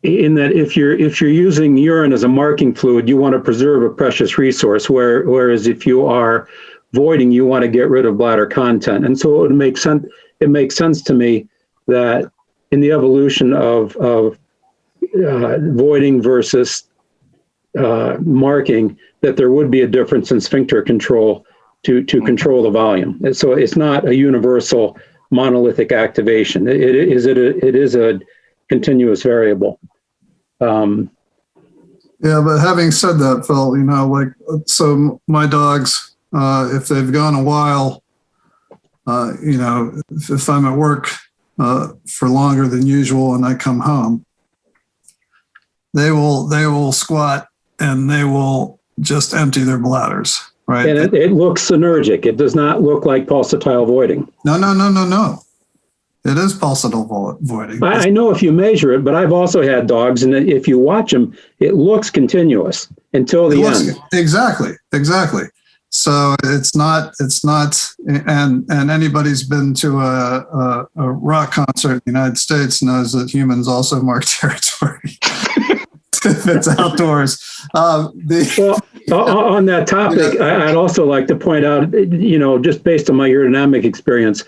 if you're using urine as a marking fluid, you want to preserve a precious resource, whereas if you are voiding, you want to get rid of bladder content. And so it makes sense to me that in the evolution of voiding versus marking, that there would be a difference in sphincter control to control the volume. And so it's not a universal monolithic activation. It is a continuous variable. Yeah, but having said that, Phil, so my dogs, if they've gone a while, if I'm at work for longer than usual and I come home, they will squat and they will just empty their bladders, right? And it looks synergic. It does not look like pulsatile voiding. No. It is pulsatile voiding. I know if you measure it, but I've also had dogs, and if you watch them, it looks continuous until the end. Exactly. So it's not, and anybody's been to a rock concert in the United States knows that humans also mark territory. If it's outdoors. Well, on that topic, I'd also like to point out, just based on my urodynamic experience,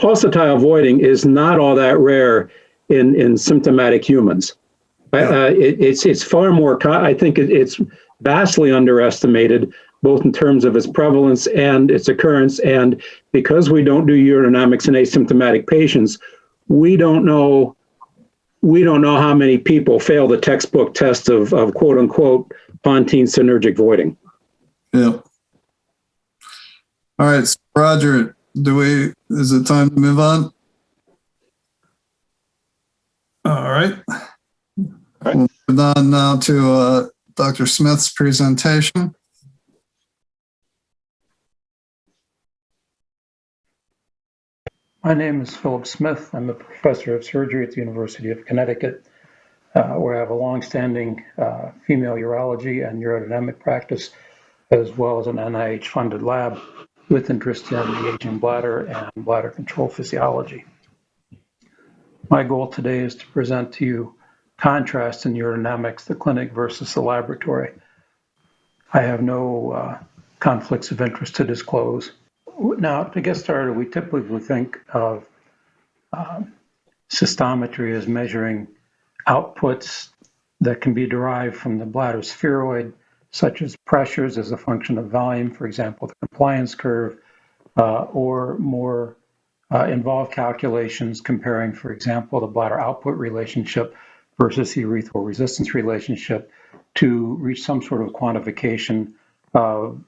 pulsatile voiding is not all that rare in symptomatic humans. Yeah. It's far more, I think it's vastly underestimated, both in terms of its prevalence and its occurrence. And because we don't do urodynamics in asymptomatic patients, we don't know how many people fail the textbook test of quote unquote pontine synergic voiding. Yeah. All right, so Roger, is it time to move on? All right. We'll move on now to Dr. Smith's presentation. My name is Phillip Smith. I'm a professor of surgery at the University of Connecticut, where I have a longstanding female urology and urodynamic practice, as well as an NIH-funded lab with interest in the aging bladder and bladder control physiology. My goal today is to present to you contrast in urodynamics, the clinic versus the laboratory. I have no conflicts of interest to disclose. Now, to get started, we typically think of cystometry as measuring outputs that can be derived from the bladder spheroid, such as pressures as a function of volume, for example, the compliance curve, or more involved calculations comparing, for example, the bladder output relationship versus the urethral resistance relationship to reach some sort of quantification of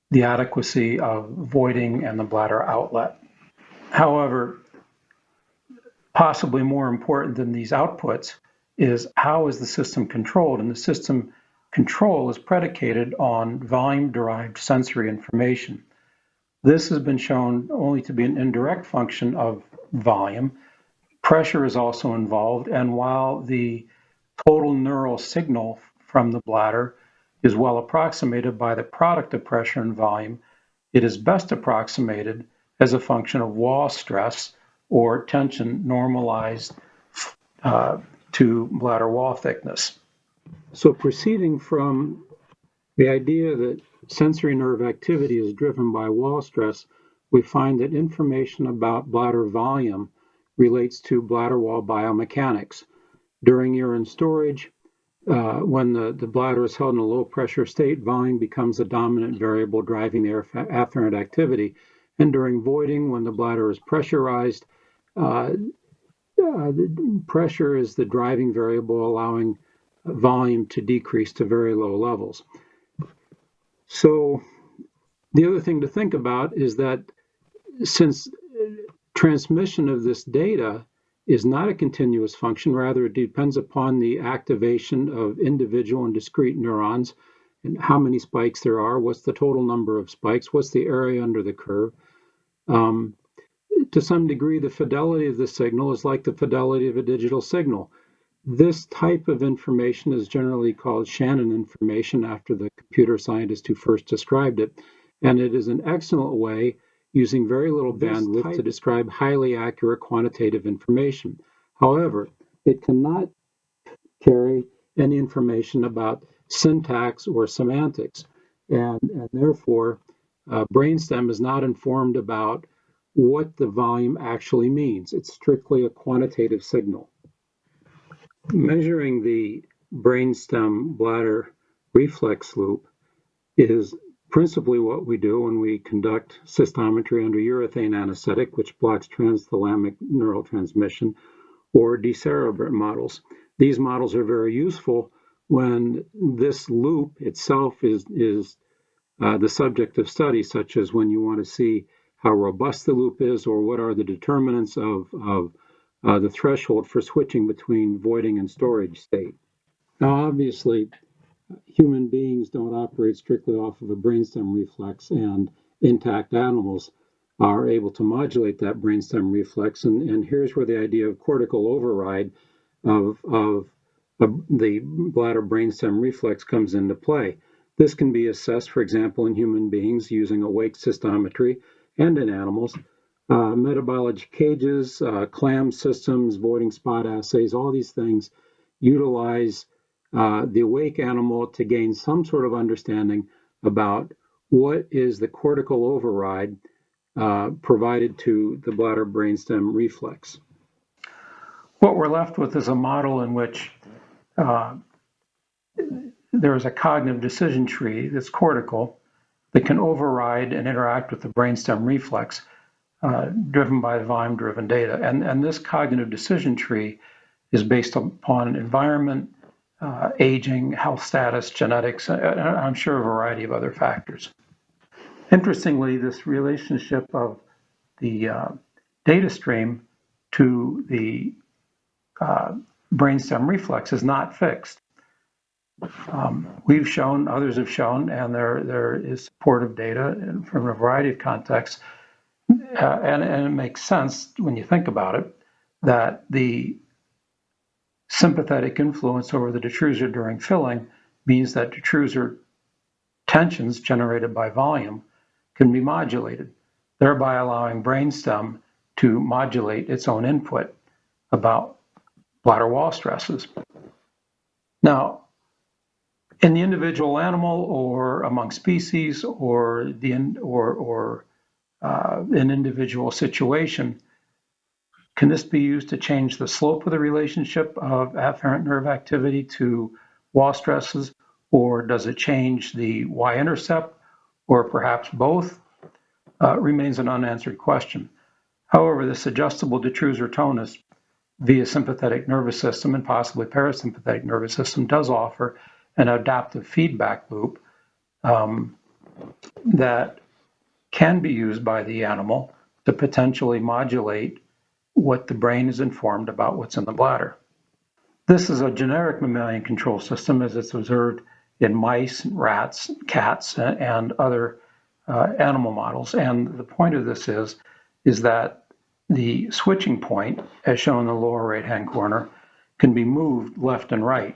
the adequacy of voiding and the bladder outlet. However, possibly more important than these outputs is how is the system controlled? And the system control is predicated on volume-derived sensory information. This has been shown only to be an indirect function of volume. Pressure is also involved, and while the total neural signal from the bladder is well approximated by the product of pressure and volume, it is best approximated as a function of wall stress or tension normalized to bladder wall thickness. So proceeding from the idea that sensory nerve activity is driven by wall stress, we find that information about bladder volume relates to bladder wall biomechanics. During urine storage, when the bladder is held in a low pressure state, volume becomes the dominant variable driving the afferent activity. And during voiding, when the bladder is pressurized, pressure is the driving variable, allowing volume to decrease to very low levels. So the other thing to think about is that since transmission of this data is not a continuous function, rather it depends upon the activation of individual and discrete neurons and how many spikes there are, what's the total number of spikes, what's the area under the curve. To some degree, the fidelity of the signal is like the fidelity of a digital signal. This type of information is generally called Shannon information after the computer scientist who first described it, and it is an excellent way using very little bandwidth to describe highly accurate quantitative information. However, it cannot carry any information about syntax or semantics, and therefore brainstem is not informed about what the volume actually means. It's strictly a quantitative signal. Measuring the brainstem bladder reflex loop is principally what we do when we conduct cystometry under urethane anesthetic, which blocks transthalamic neural transmission, or decerebrate models. These models are very useful when this loop itself is the subject of study, such as when you want to see how robust the loop is or what are the determinants of the threshold for switching between voiding and storage state. Now, obviously, human beings don't operate strictly off of a brainstem reflex, and intact animals are able to modulate that brainstem reflex. And here's where the idea of cortical override of the bladder brainstem reflex comes into play. This can be assessed, for example, in human beings using awake cystometry and in animals. Metabolic cages, clam systems, voiding spot assays, all these things utilize the awake animal to gain some sort of understanding about what is the cortical override provided to the bladder brainstem reflex. What we're left with is a model in which there is a cognitive decision tree that's cortical that can override and interact with the brainstem reflex driven by volume-driven data. And this cognitive decision tree is based upon environment, aging, health status, genetics, and I'm sure a variety of other factors. Interestingly, this relationship of the data stream to the brainstem reflex is not fixed. We've shown, others have shown, and there is supportive data from a variety of contexts, and it makes sense when you think about it, that the sympathetic influence over the detrusor during filling means that detrusor tensions generated by volume can be modulated, thereby allowing brainstem to modulate its own input about bladder wall stresses. Now, in the individual animal or among species or an individual situation, can this be used to change the slope of the relationship of afferent nerve activity to wall stresses, or does it change the y-intercept, or perhaps both? Remains an unanswered question. However, this adjustable detrusor tonus via sympathetic nervous system and possibly parasympathetic nervous system does offer an adaptive feedback loop that can be used by the animal to potentially modulate what the brain is informed about what's in the bladder. This is a generic mammalian control system as it's observed in mice, rats, cats, and other animal models. And the point of this is that the switching point, as shown in the lower right-hand corner, can be moved left and right,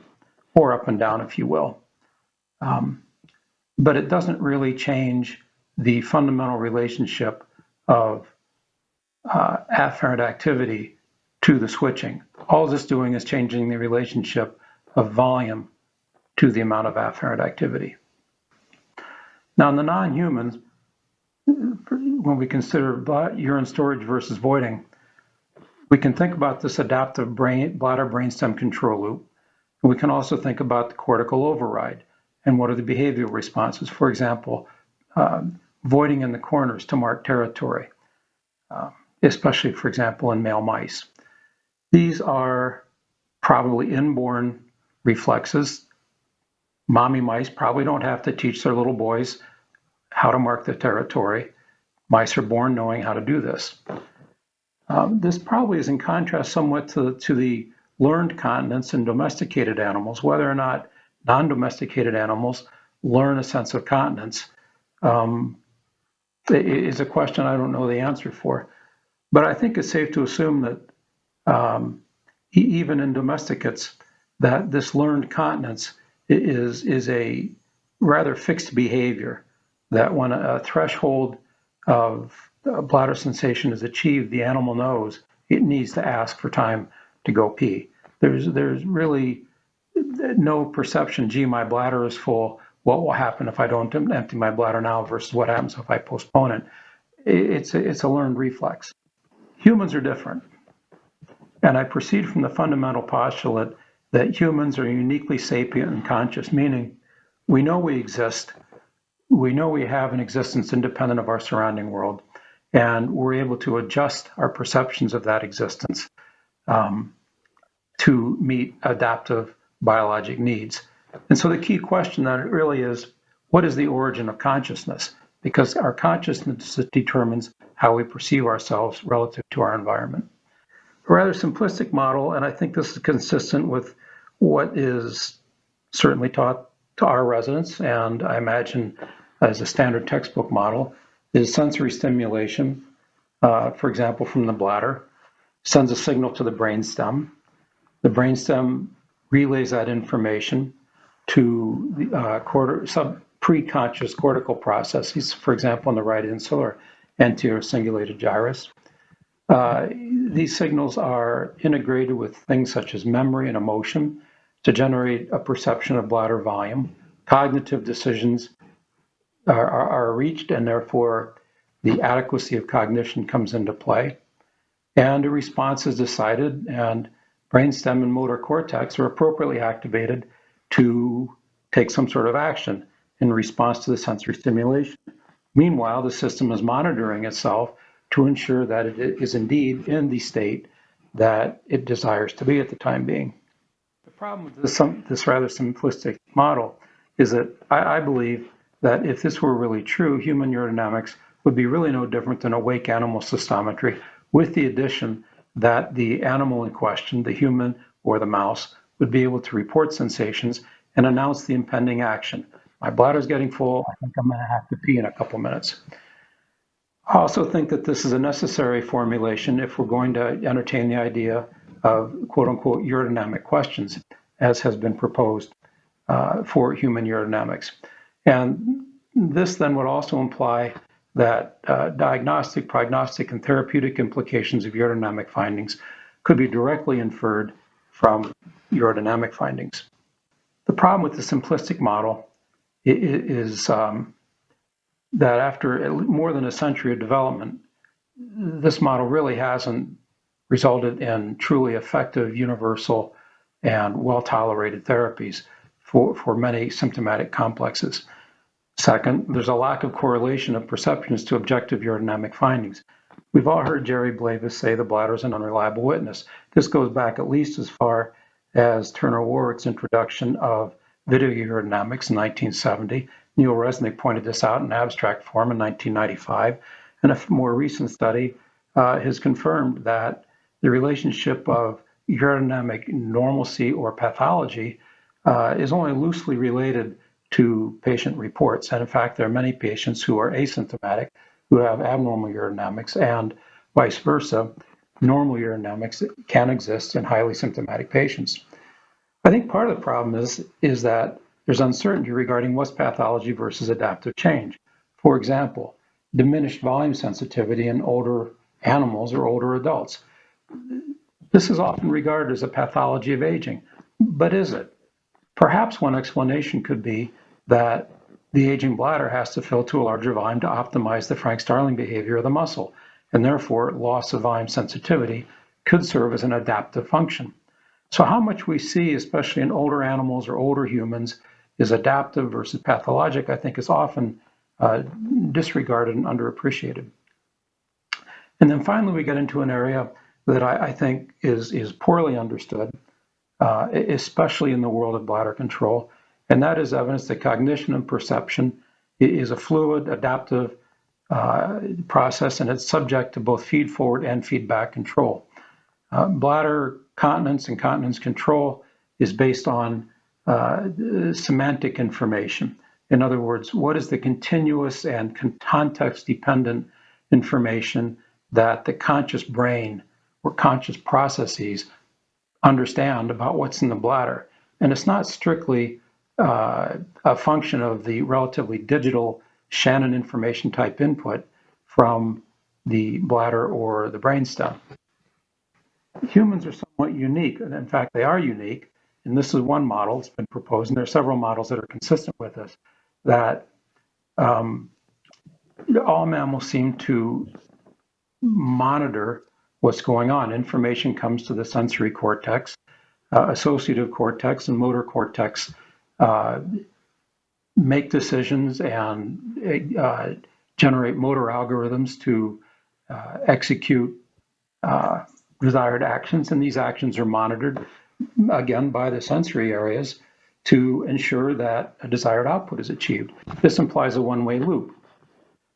or up and down, if you will. But it doesn't really change the fundamental relationship of afferent activity to the switching. All it's doing is changing the relationship of volume to the amount of afferent activity. Now, in the non-humans, when we consider urine storage versus voiding, we can think about this adaptive bladder brainstem control loop. And we can also think about the cortical override and what are the behavioral responses. For example, voiding in the corners to mark territory, especially, for example, in male mice. These are probably inborn reflexes. Mommy mice probably don't have to teach their little boys how to mark the territory. Mice are born knowing how to do this. This probably is in contrast somewhat to the learned continence in domesticated animals. Whether or not non-domesticated animals learn a sense of continence is a question I don't know the answer for. But I think it's safe to assume that even in domesticates, that this learned continence is a rather fixed behavior, that when a threshold of bladder sensation is achieved, the animal knows it needs to ask for time to go pee. There's really no perception, gee, my bladder is full, what will happen if I don't empty my bladder now versus what happens if I postpone it. It's a learned reflex. Humans are different. And I proceed from the fundamental postulate that humans are uniquely sapient and conscious, meaning we know we exist, we know we have an existence independent of our surrounding world, and we're able to adjust our perceptions of that existence to meet adaptive biologic needs. And so the key question then really is, what is the origin of consciousness? Because our consciousness determines how we perceive ourselves relative to our environment. A rather simplistic model, and I think this is consistent with what is certainly taught to our residents, and I imagine as a standard textbook model, is sensory stimulation, for example, from the bladder, sends a signal to the brainstem. The brainstem relays that information to the preconscious cortical processes, for example, in the right insular anterior cingulated gyrus. These signals are integrated with things such as memory and emotion to generate a perception of bladder volume. Cognitive decisions are reached, and therefore the adequacy of cognition comes into play. And a response is decided, and brainstem and motor cortex are appropriately activated to take some sort of action in response to the sensory stimulation. Meanwhile, the system is monitoring itself to ensure that it is indeed in the state that it desires to be at the time being. The problem with this rather simplistic model is that I believe that if this were really true, human urodynamics would be really no different than awake animal cystometry, with the addition that the animal in question, the human or the mouse, would be able to report sensations and announce the impending action. My bladder's getting full, I think I'm going to have to pee in a couple minutes. I also think that this is a necessary formulation if we're going to entertain the idea of quote-unquote urodynamic questions, as has been proposed for human urodynamics. And this then would also imply that diagnostic, prognostic, and therapeutic implications of urodynamic findings could be directly inferred from urodynamic findings. The problem with the simplistic model is that after more than a century of development, this model really hasn't resulted in truly effective, universal, and well-tolerated therapies for many symptomatic complexes. Second, there's a lack of correlation of perceptions to objective urodynamic findings. We've all heard Jerry Blavis say the bladder is an unreliable witness. This goes back at least as far as Turner Warwick's introduction of video urodynamics in 1970. Neil Resnick pointed this out in abstract form in 1995. And a more recent study has confirmed that the relationship of urodynamic normalcy or pathology is only loosely related to patient reports. And in fact, there are many patients who are asymptomatic who have abnormal urodynamics, and vice versa. Normal urodynamics can exist in highly symptomatic patients. I think part of the problem is that there's uncertainty regarding what's pathology versus adaptive change. For example, diminished volume sensitivity in older animals or older adults. This is often regarded as a pathology of aging, but is it? Perhaps one explanation could be that the aging bladder has to fill to a larger volume to optimize the Frank-Starling behavior of the muscle, and therefore loss of volume sensitivity could serve as an adaptive function. So how much we see, especially in older animals or older humans, is adaptive versus pathologic, I think is often disregarded and underappreciated. And then finally, we get into an area that I think is poorly understood, especially in the world of bladder control, and that is evidence that cognition and perception is a fluid, adaptive process, and it's subject to both feed-forward and feedback control. Bladder continence and continence control is based on semantic information. In other words, what is the continuous and context-dependent information that the conscious brain or conscious processes understand about what's in the bladder? And it's not strictly a function of the relatively digital Shannon information type input from the bladder or the brainstem. Humans are somewhat unique, and in fact, they are unique. And this is one model that's been proposed, and there are several models that are consistent with this, that all mammals seem to monitor what's going on. Information comes to the sensory cortex, associative cortex, and motor cortex make decisions and generate motor algorithms to execute desired actions, and these actions are monitored again by the sensory areas to ensure that a desired output is achieved. This implies a one-way loop.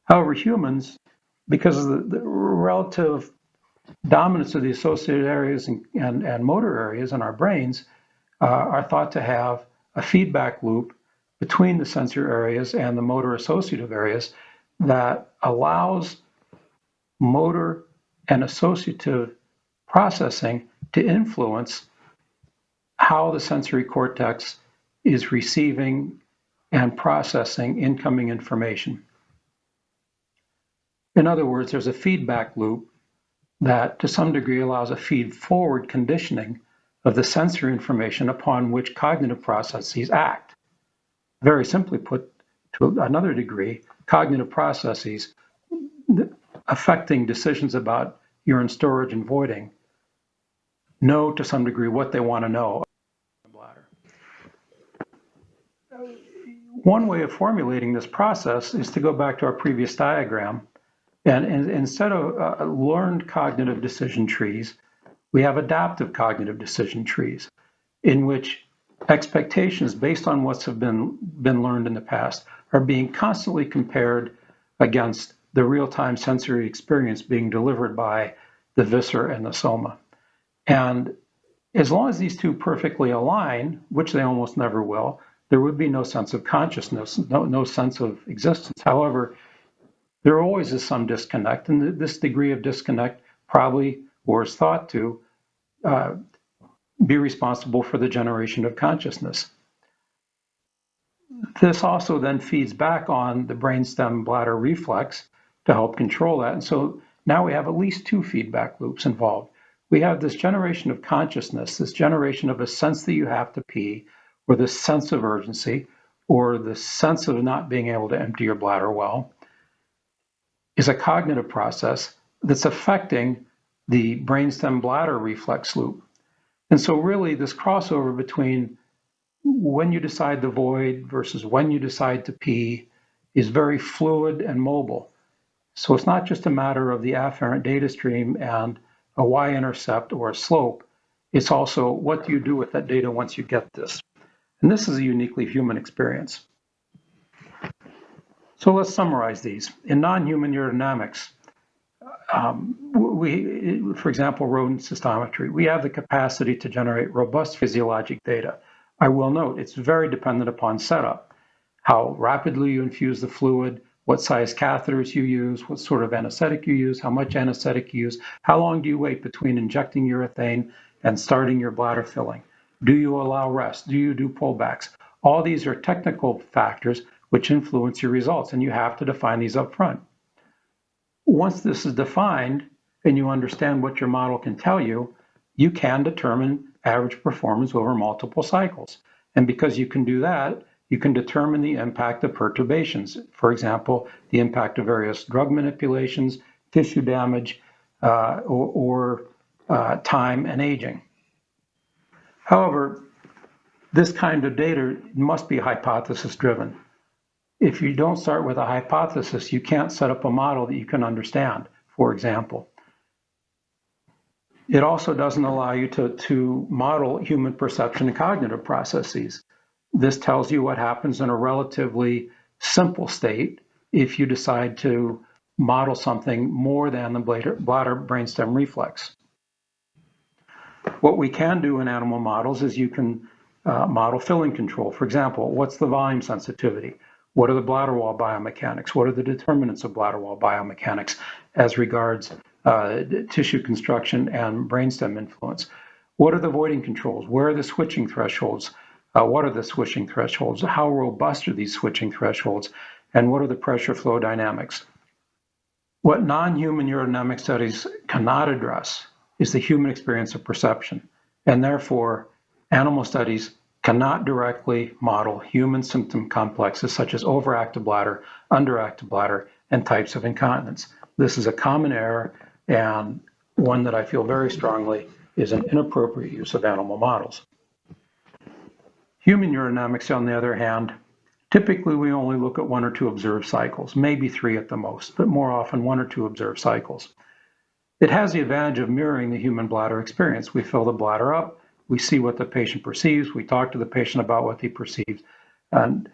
However, humans, because of the relative dominance of the associated areas and motor areas in our brains, are thought to have a feedback loop between the sensory areas and the motor associative areas that allows motor and associative processing to influence how the sensory cortex is receiving and processing incoming information. In other words, there's a feedback loop that to some degree allows a feed-forward conditioning of the sensory information upon which cognitive processes act. Very simply put, to another degree, cognitive processes affecting decisions about urine storage and voiding know to some degree what they want to know about the bladder. One way of formulating this process is to go back to our previous diagram, and instead of learned cognitive decision trees, we have adaptive cognitive decision trees in which expectations based on what's have been learned in the past are being constantly compared against the real-time sensory experience being delivered by the viscera and the soma. And as long as these two perfectly align, which they almost never will, there would be no sense of consciousness, no sense of existence. However, there always is some disconnect, and this degree of disconnect probably, or is thought to, be responsible for the generation of consciousness. This also then feeds back on the brainstem bladder reflex to help control that. And so now we have at least two feedback loops involved. We have this generation of consciousness, this generation of a sense that you have to pee, or this sense of urgency, or the sense of not being able to empty your bladder well, is a cognitive process that's affecting the brainstem bladder reflex loop. And so really this crossover between when you decide to void versus when you decide to pee is very fluid and mobile. So it's not just a matter of the afferent data stream and a y-intercept or a slope. It's also what do you do with that data once you get this? And this is a uniquely human experience. So let's summarize these. In non-human urodynamics, for example, rodent cystometry, we have the capacity to generate robust physiologic data. I will note it's very dependent upon setup, how rapidly you infuse the fluid, what size catheters you use, what sort of anesthetic you use, how much anesthetic you use, how long do you wait between injecting urethane and starting your bladder filling? Do you allow rest? Do you do pullbacks? All these are technical factors which influence your results, and you have to define these up front. Once this is defined and you understand what your model can tell you, you can determine average performance over multiple cycles. And because you can do that, you can determine the impact of perturbations. For example, the impact of various drug manipulations, tissue damage, or time and aging. However, this kind of data must be hypothesis driven. If you don't start with a hypothesis, you can't set up a model that you can understand, for example. It also doesn't allow you to model human perception and cognitive processes. This tells you what happens in a relatively simple state if you decide to model something more than the bladder brainstem reflex. What we can do in animal models is you can model filling control. For example, what's the volume sensitivity? What are the bladder wall biomechanics? What are the determinants of bladder wall biomechanics as regards tissue construction and brainstem influence? What are the voiding controls? Where are the switching thresholds? What are the switching thresholds? How robust are these switching thresholds? And what are the pressure flow dynamics? What non-human urodynamic studies cannot address is the human experience of perception. And therefore, animal studies cannot directly model human symptom complexes such as overactive bladder, underactive bladder, and types of incontinence. This is a common error and one that I feel very strongly is an inappropriate use of animal models. Human urodynamics, on the other hand, typically we only look at 1 or 2 observed cycles, maybe 3 at the most, but more often 1 or 2 observed cycles. It has the advantage of mirroring the human bladder experience. We fill the bladder up, we see what the patient perceives, we talk to the patient about what he perceives. And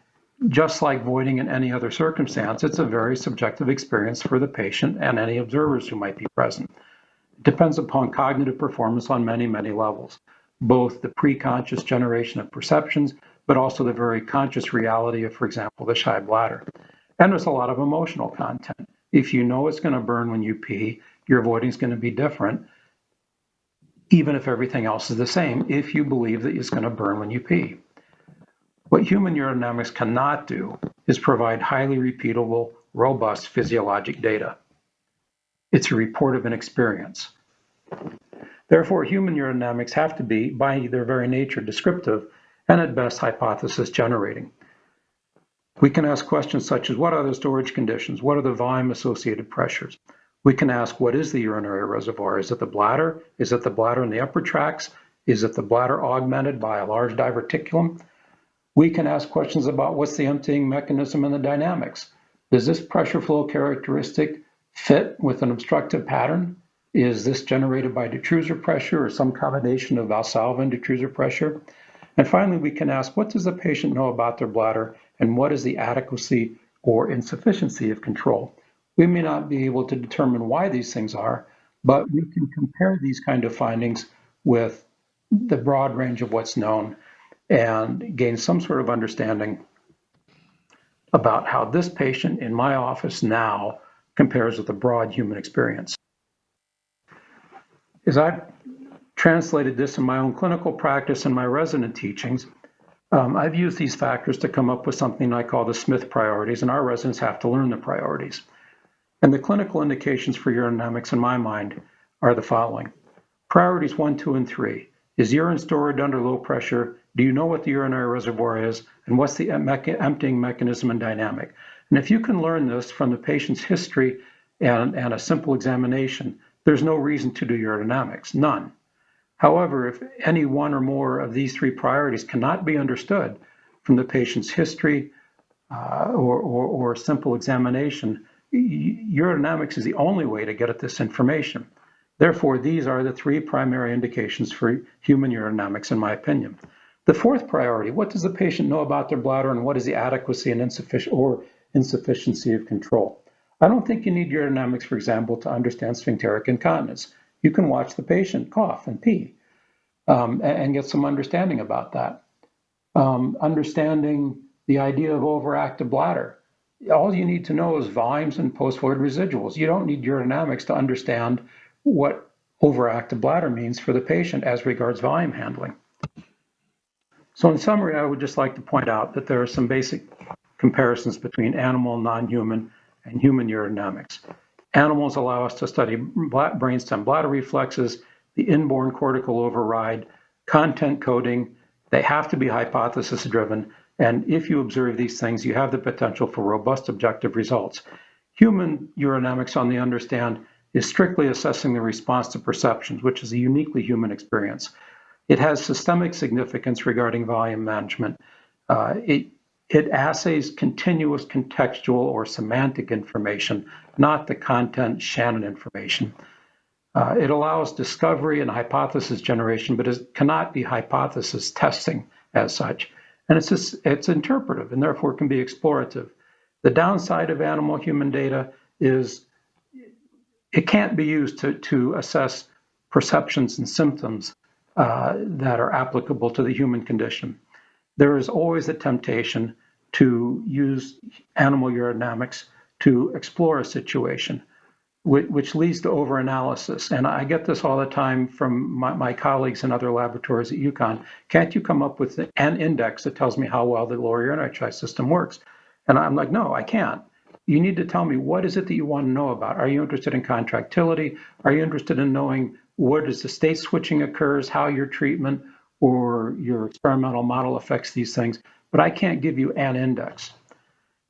just like voiding in any other circumstance, it's a very subjective experience for the patient and any observers who might be present. It depends upon cognitive performance on many, many levels, both the pre-conscious generation of perceptions, but also the very conscious reality of, for example, the shy bladder. And there's a lot of emotional content. If you know it's going to burn when you pee, your avoiding is going to be different, even if everything else is the same, if you believe that it's going to burn when you pee. What human urodynamics cannot do is provide highly repeatable, robust physiologic data. It's a report of an experience. Therefore, human urodynamics have to be, by their very nature, descriptive and at best hypothesis generating. We can ask questions such as what are the storage conditions? What are the volume associated pressures? We can ask what is the urinary reservoir? Is it the bladder? Is it the bladder in the upper tracts? Is it the bladder augmented by a large diverticulum? We can ask questions about what's the emptying mechanism and the dynamics. Does this pressure flow characteristic fit with an obstructive pattern? Is this generated by detrusor pressure or some combination of Valsalva and detrusor pressure? And finally, we can ask, what does the patient know about their bladder and what is the adequacy or insufficiency of control? We may not be able to determine why these things are, but we can compare these kind of findings with the broad range of what's known and gain some sort of understanding about how this patient in my office now compares with the broad human experience. As I've translated this in my own clinical practice and my resident teachings, I've used these factors to come up with something I call the Smith priorities, and our residents have to learn the priorities. And the clinical indications for urodynamics in my mind are the following. Priorities 1, 2, and 3. Is urine stored under low pressure? Do you know what the urinary reservoir is? And what's the emptying mechanism and dynamic? And if you can learn this from the patient's history and a simple examination, there's no reason to do urodynamics, none. However, if any one or more of these 3 priorities cannot be understood from the patient's history or simple examination, urodynamics is the only way to get at this information. Therefore, these are the three primary indications for human urodynamics, in my opinion. The fourth priority, what does the patient know about their bladder and what is the adequacy and insufficiency of control? I don't think you need urodynamics, for example, to understand sphincteric incontinence. You can watch the patient cough and pee and get some understanding about that. Understanding the idea of overactive bladder. All you need to know is volumes and post-void residuals. You don't need urodynamics to understand what overactive bladder means for the patient as regards volume handling. So in summary, I would just like to point out that there are some basic comparisons between animal, non-human, and human urodynamics. Animals allow us to study brainstem bladder reflexes, the inborn cortical override, content coding. They have to be hypothesis driven. And if you observe these things, you have the potential for robust objective results. Human urodynamics, on the understand, is strictly assessing the response to perceptions, which is a uniquely human experience. It has systemic significance regarding volume management. It assays continuous contextual or semantic information, not the content Shannon information. It allows discovery and hypothesis generation, but it cannot be hypothesis testing as such. And it's interpretive and therefore can be explorative. The downside of animal-human data is it can't be used to assess perceptions and symptoms that are applicable to the human condition. There is always a temptation to use animal urodynamics to explore a situation, which leads to overanalysis. And I get this all the time from my colleagues in other laboratories at UConn. Can't you come up with an index that tells me how well the lower urinary tract system works? And I'm like, no, I can't. You need to tell me, what is it that you want to know about? Are you interested in contractility? Are you interested in knowing what is the state switching occurs, how your treatment or your experimental model affects these things? But I can't give you an index.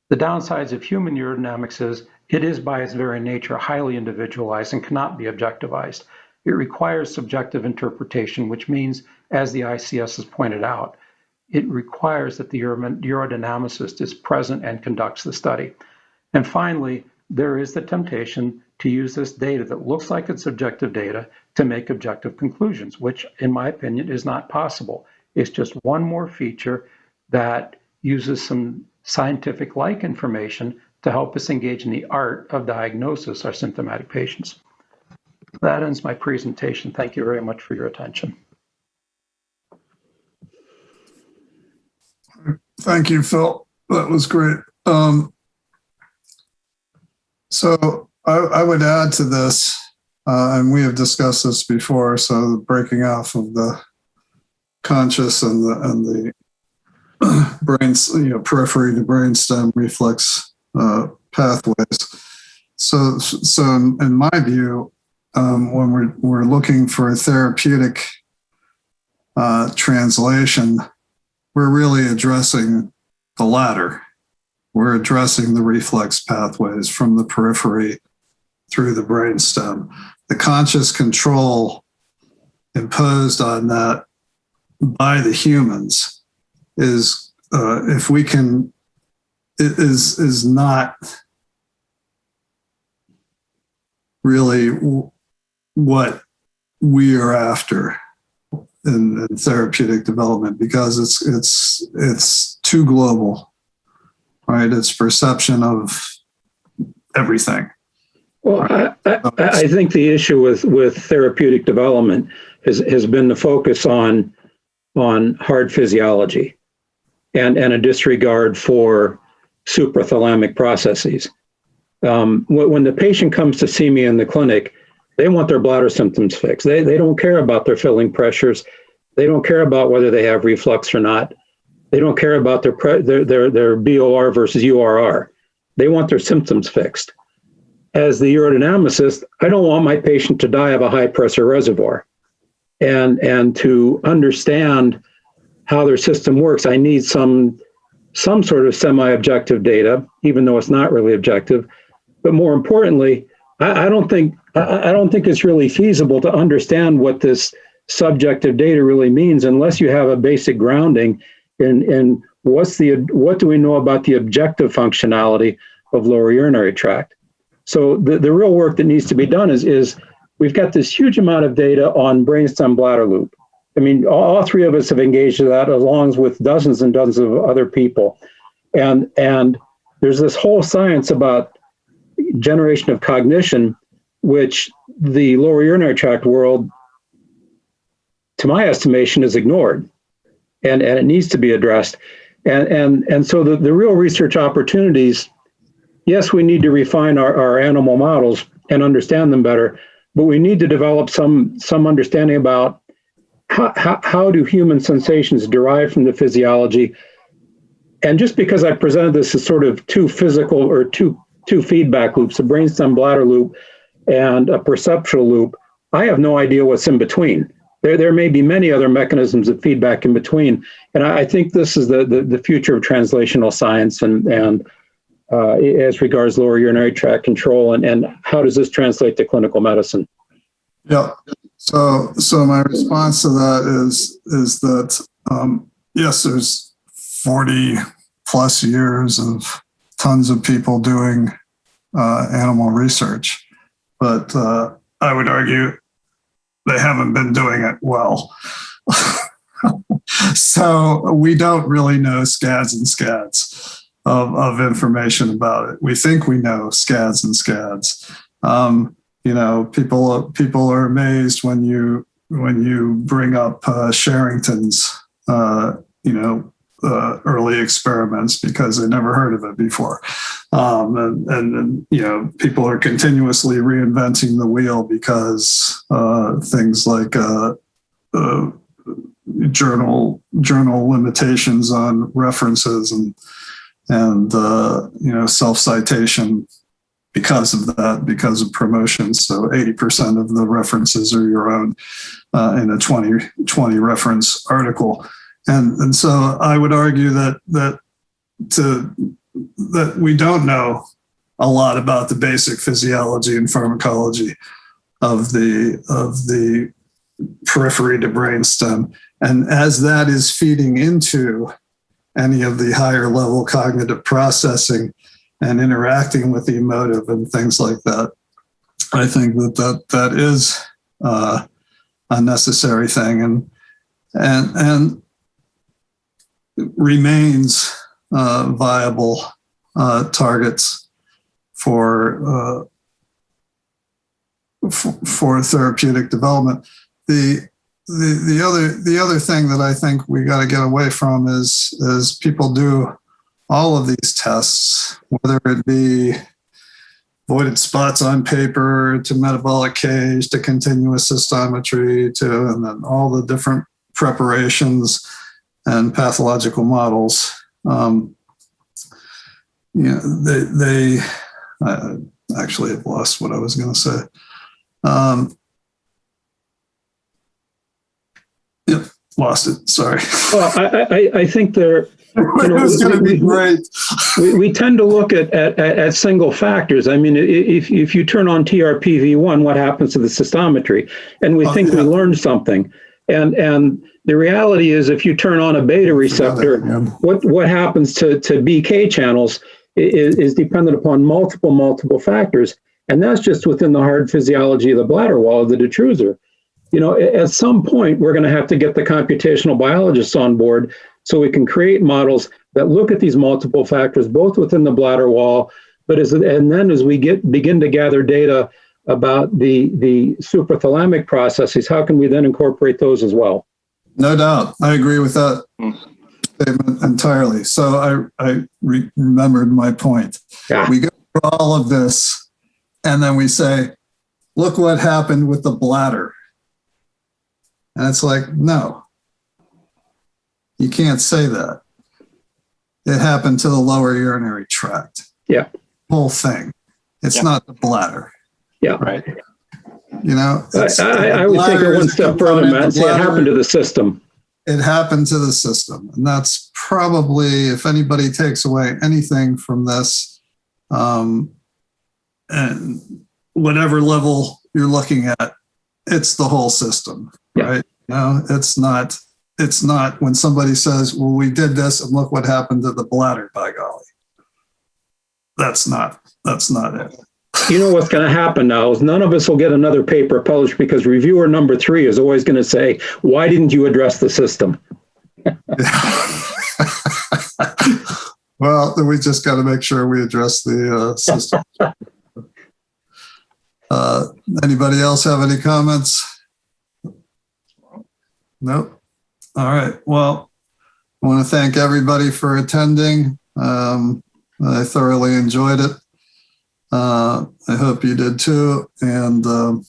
The downsides of human urodynamics is it is by its very nature highly individualized and cannot be objectivized. It requires subjective interpretation, which means, as the ICS has pointed out, it requires that the urodynamicist is present and conducts the study. And finally, there is the temptation to use this data that looks like it's objective data to make objective conclusions, which, in my opinion, is not possible. It's just one more feature that uses some scientific-like information to help us engage in the art of diagnosis our symptomatic patients. That ends my presentation. Thank you very much for your attention. Thank you, Phil. That was great. So I would add to this, and we have discussed this before, so the breaking off of the conscious and the brains, periphery to brainstem reflex pathways. So in my view, when we're looking for a therapeutic translation, we're really addressing the latter. We're addressing the reflex pathways from the periphery through the brainstem. The conscious control imposed on that by the humans is, if we can, is not really what we are after in therapeutic development, because it's too global. Right, it's perception of everything. Well, I think the issue with therapeutic development has been the focus on hard physiology and a disregard for suprathalamic processes. When the patient comes to see me in the clinic, they want their bladder symptoms fixed. They don't care about their filling pressures. They don't care about whether they have reflux or not. They don't care about their BOR versus URR. They want their symptoms fixed. As the urodynamicist, I don't want my patient to die of a high pressure reservoir. And to understand how their system works, I need some sort of semi-objective data, even though it's not really objective. But more importantly, I don't think it's really feasible to understand what this subjective data really means unless you have a basic grounding in what do we know about the objective functionality of lower urinary tract. So the real work that needs to be done is we've got this huge amount of data on brainstem bladder loop. I mean, all three of us have engaged in that along with dozens and dozens of other people. And there's this whole science about generation of cognition, which the lower urinary tract world, to my estimation, is ignored. And it needs to be addressed. And so the real research opportunities, yes, we need to refine our animal models and understand them better, but we need to develop some understanding about how do human sensations derive from the physiology. And just because I presented this as sort of two physical or two feedback loops, a brainstem bladder loop and a perceptual loop, I have no idea what's in between. There may be many other mechanisms of feedback in between. And I think this is the future of translational science and as regards lower urinary tract control and how does this translate to clinical medicine? Yeah. So my response to that is that yes, there's 40 plus years of tons of people doing animal research, but I would argue they haven't been doing it well. So we don't really know scads and scads of information about it. We think we know scads and scads. People are amazed when you bring up Sherrington's early experiments because they never heard of it before. And people are continuously reinventing the wheel because things like journal limitations on references and self-citation because of that, because of promotion. So 80% of the references are your own in a 20 reference article. And so I would argue that we don't know a lot about the basic physiology and pharmacology of the periphery to brainstem. And as that is feeding into any of the higher level cognitive processing and interacting with the emotive and things like that, I think that is a necessary thing and remains viable targets for therapeutic development. The other thing that I think we got to get away from is people do all of these tests, whether it be voided spots on paper to metabolic cage to continuous cystometry and then all the different preparations and pathological models. They actually have lost what I was going to say. Yep, lost it. Sorry. Well, I think there. It was going to be great. We tend to look at single factors. I mean, if you turn on TRPV1, what happens to the cystometry? And we think we learned something. And the reality is, if you turn on a beta receptor, what happens to BK channels is dependent upon multiple factors. And that's just within the hard physiology of the bladder wall of the detrusor. At some point, we're going to have to get the computational biologists on board so we can create models that look at these multiple factors, both within the bladder wall, and then as we begin to gather data about the suprathalamic processes, how can we then incorporate those as well? No doubt. I agree with that statement entirely. So I remembered my point. Yeah. We go through all of this, and then we say, look what happened with the bladder. And it's like, no, you can't say that. It happened to the lower urinary tract. Yeah. Whole thing. It's not the bladder. Yeah. Right. I would take it one step further, Matt, and say it happened to the system. It happened to the system. And that's probably, if anybody takes away anything from this, and whatever level you're looking at, it's the whole system, right? It's not when somebody says, well, we did this and look what happened to the bladder, by golly. That's not it. you know what's going to happen now is none of us will get another paper published because reviewer number 3 is always going to say, why didn't you address the system? Well, then we just got to make sure we address the system. Anybody else have any comments? Nope. All right. Well, I want to thank everybody for attending. I thoroughly enjoyed it. I hope you did too. And I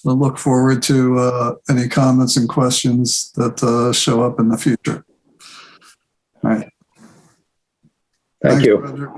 look forward to any comments and questions that show up in the future. All right. Thank you. Roger.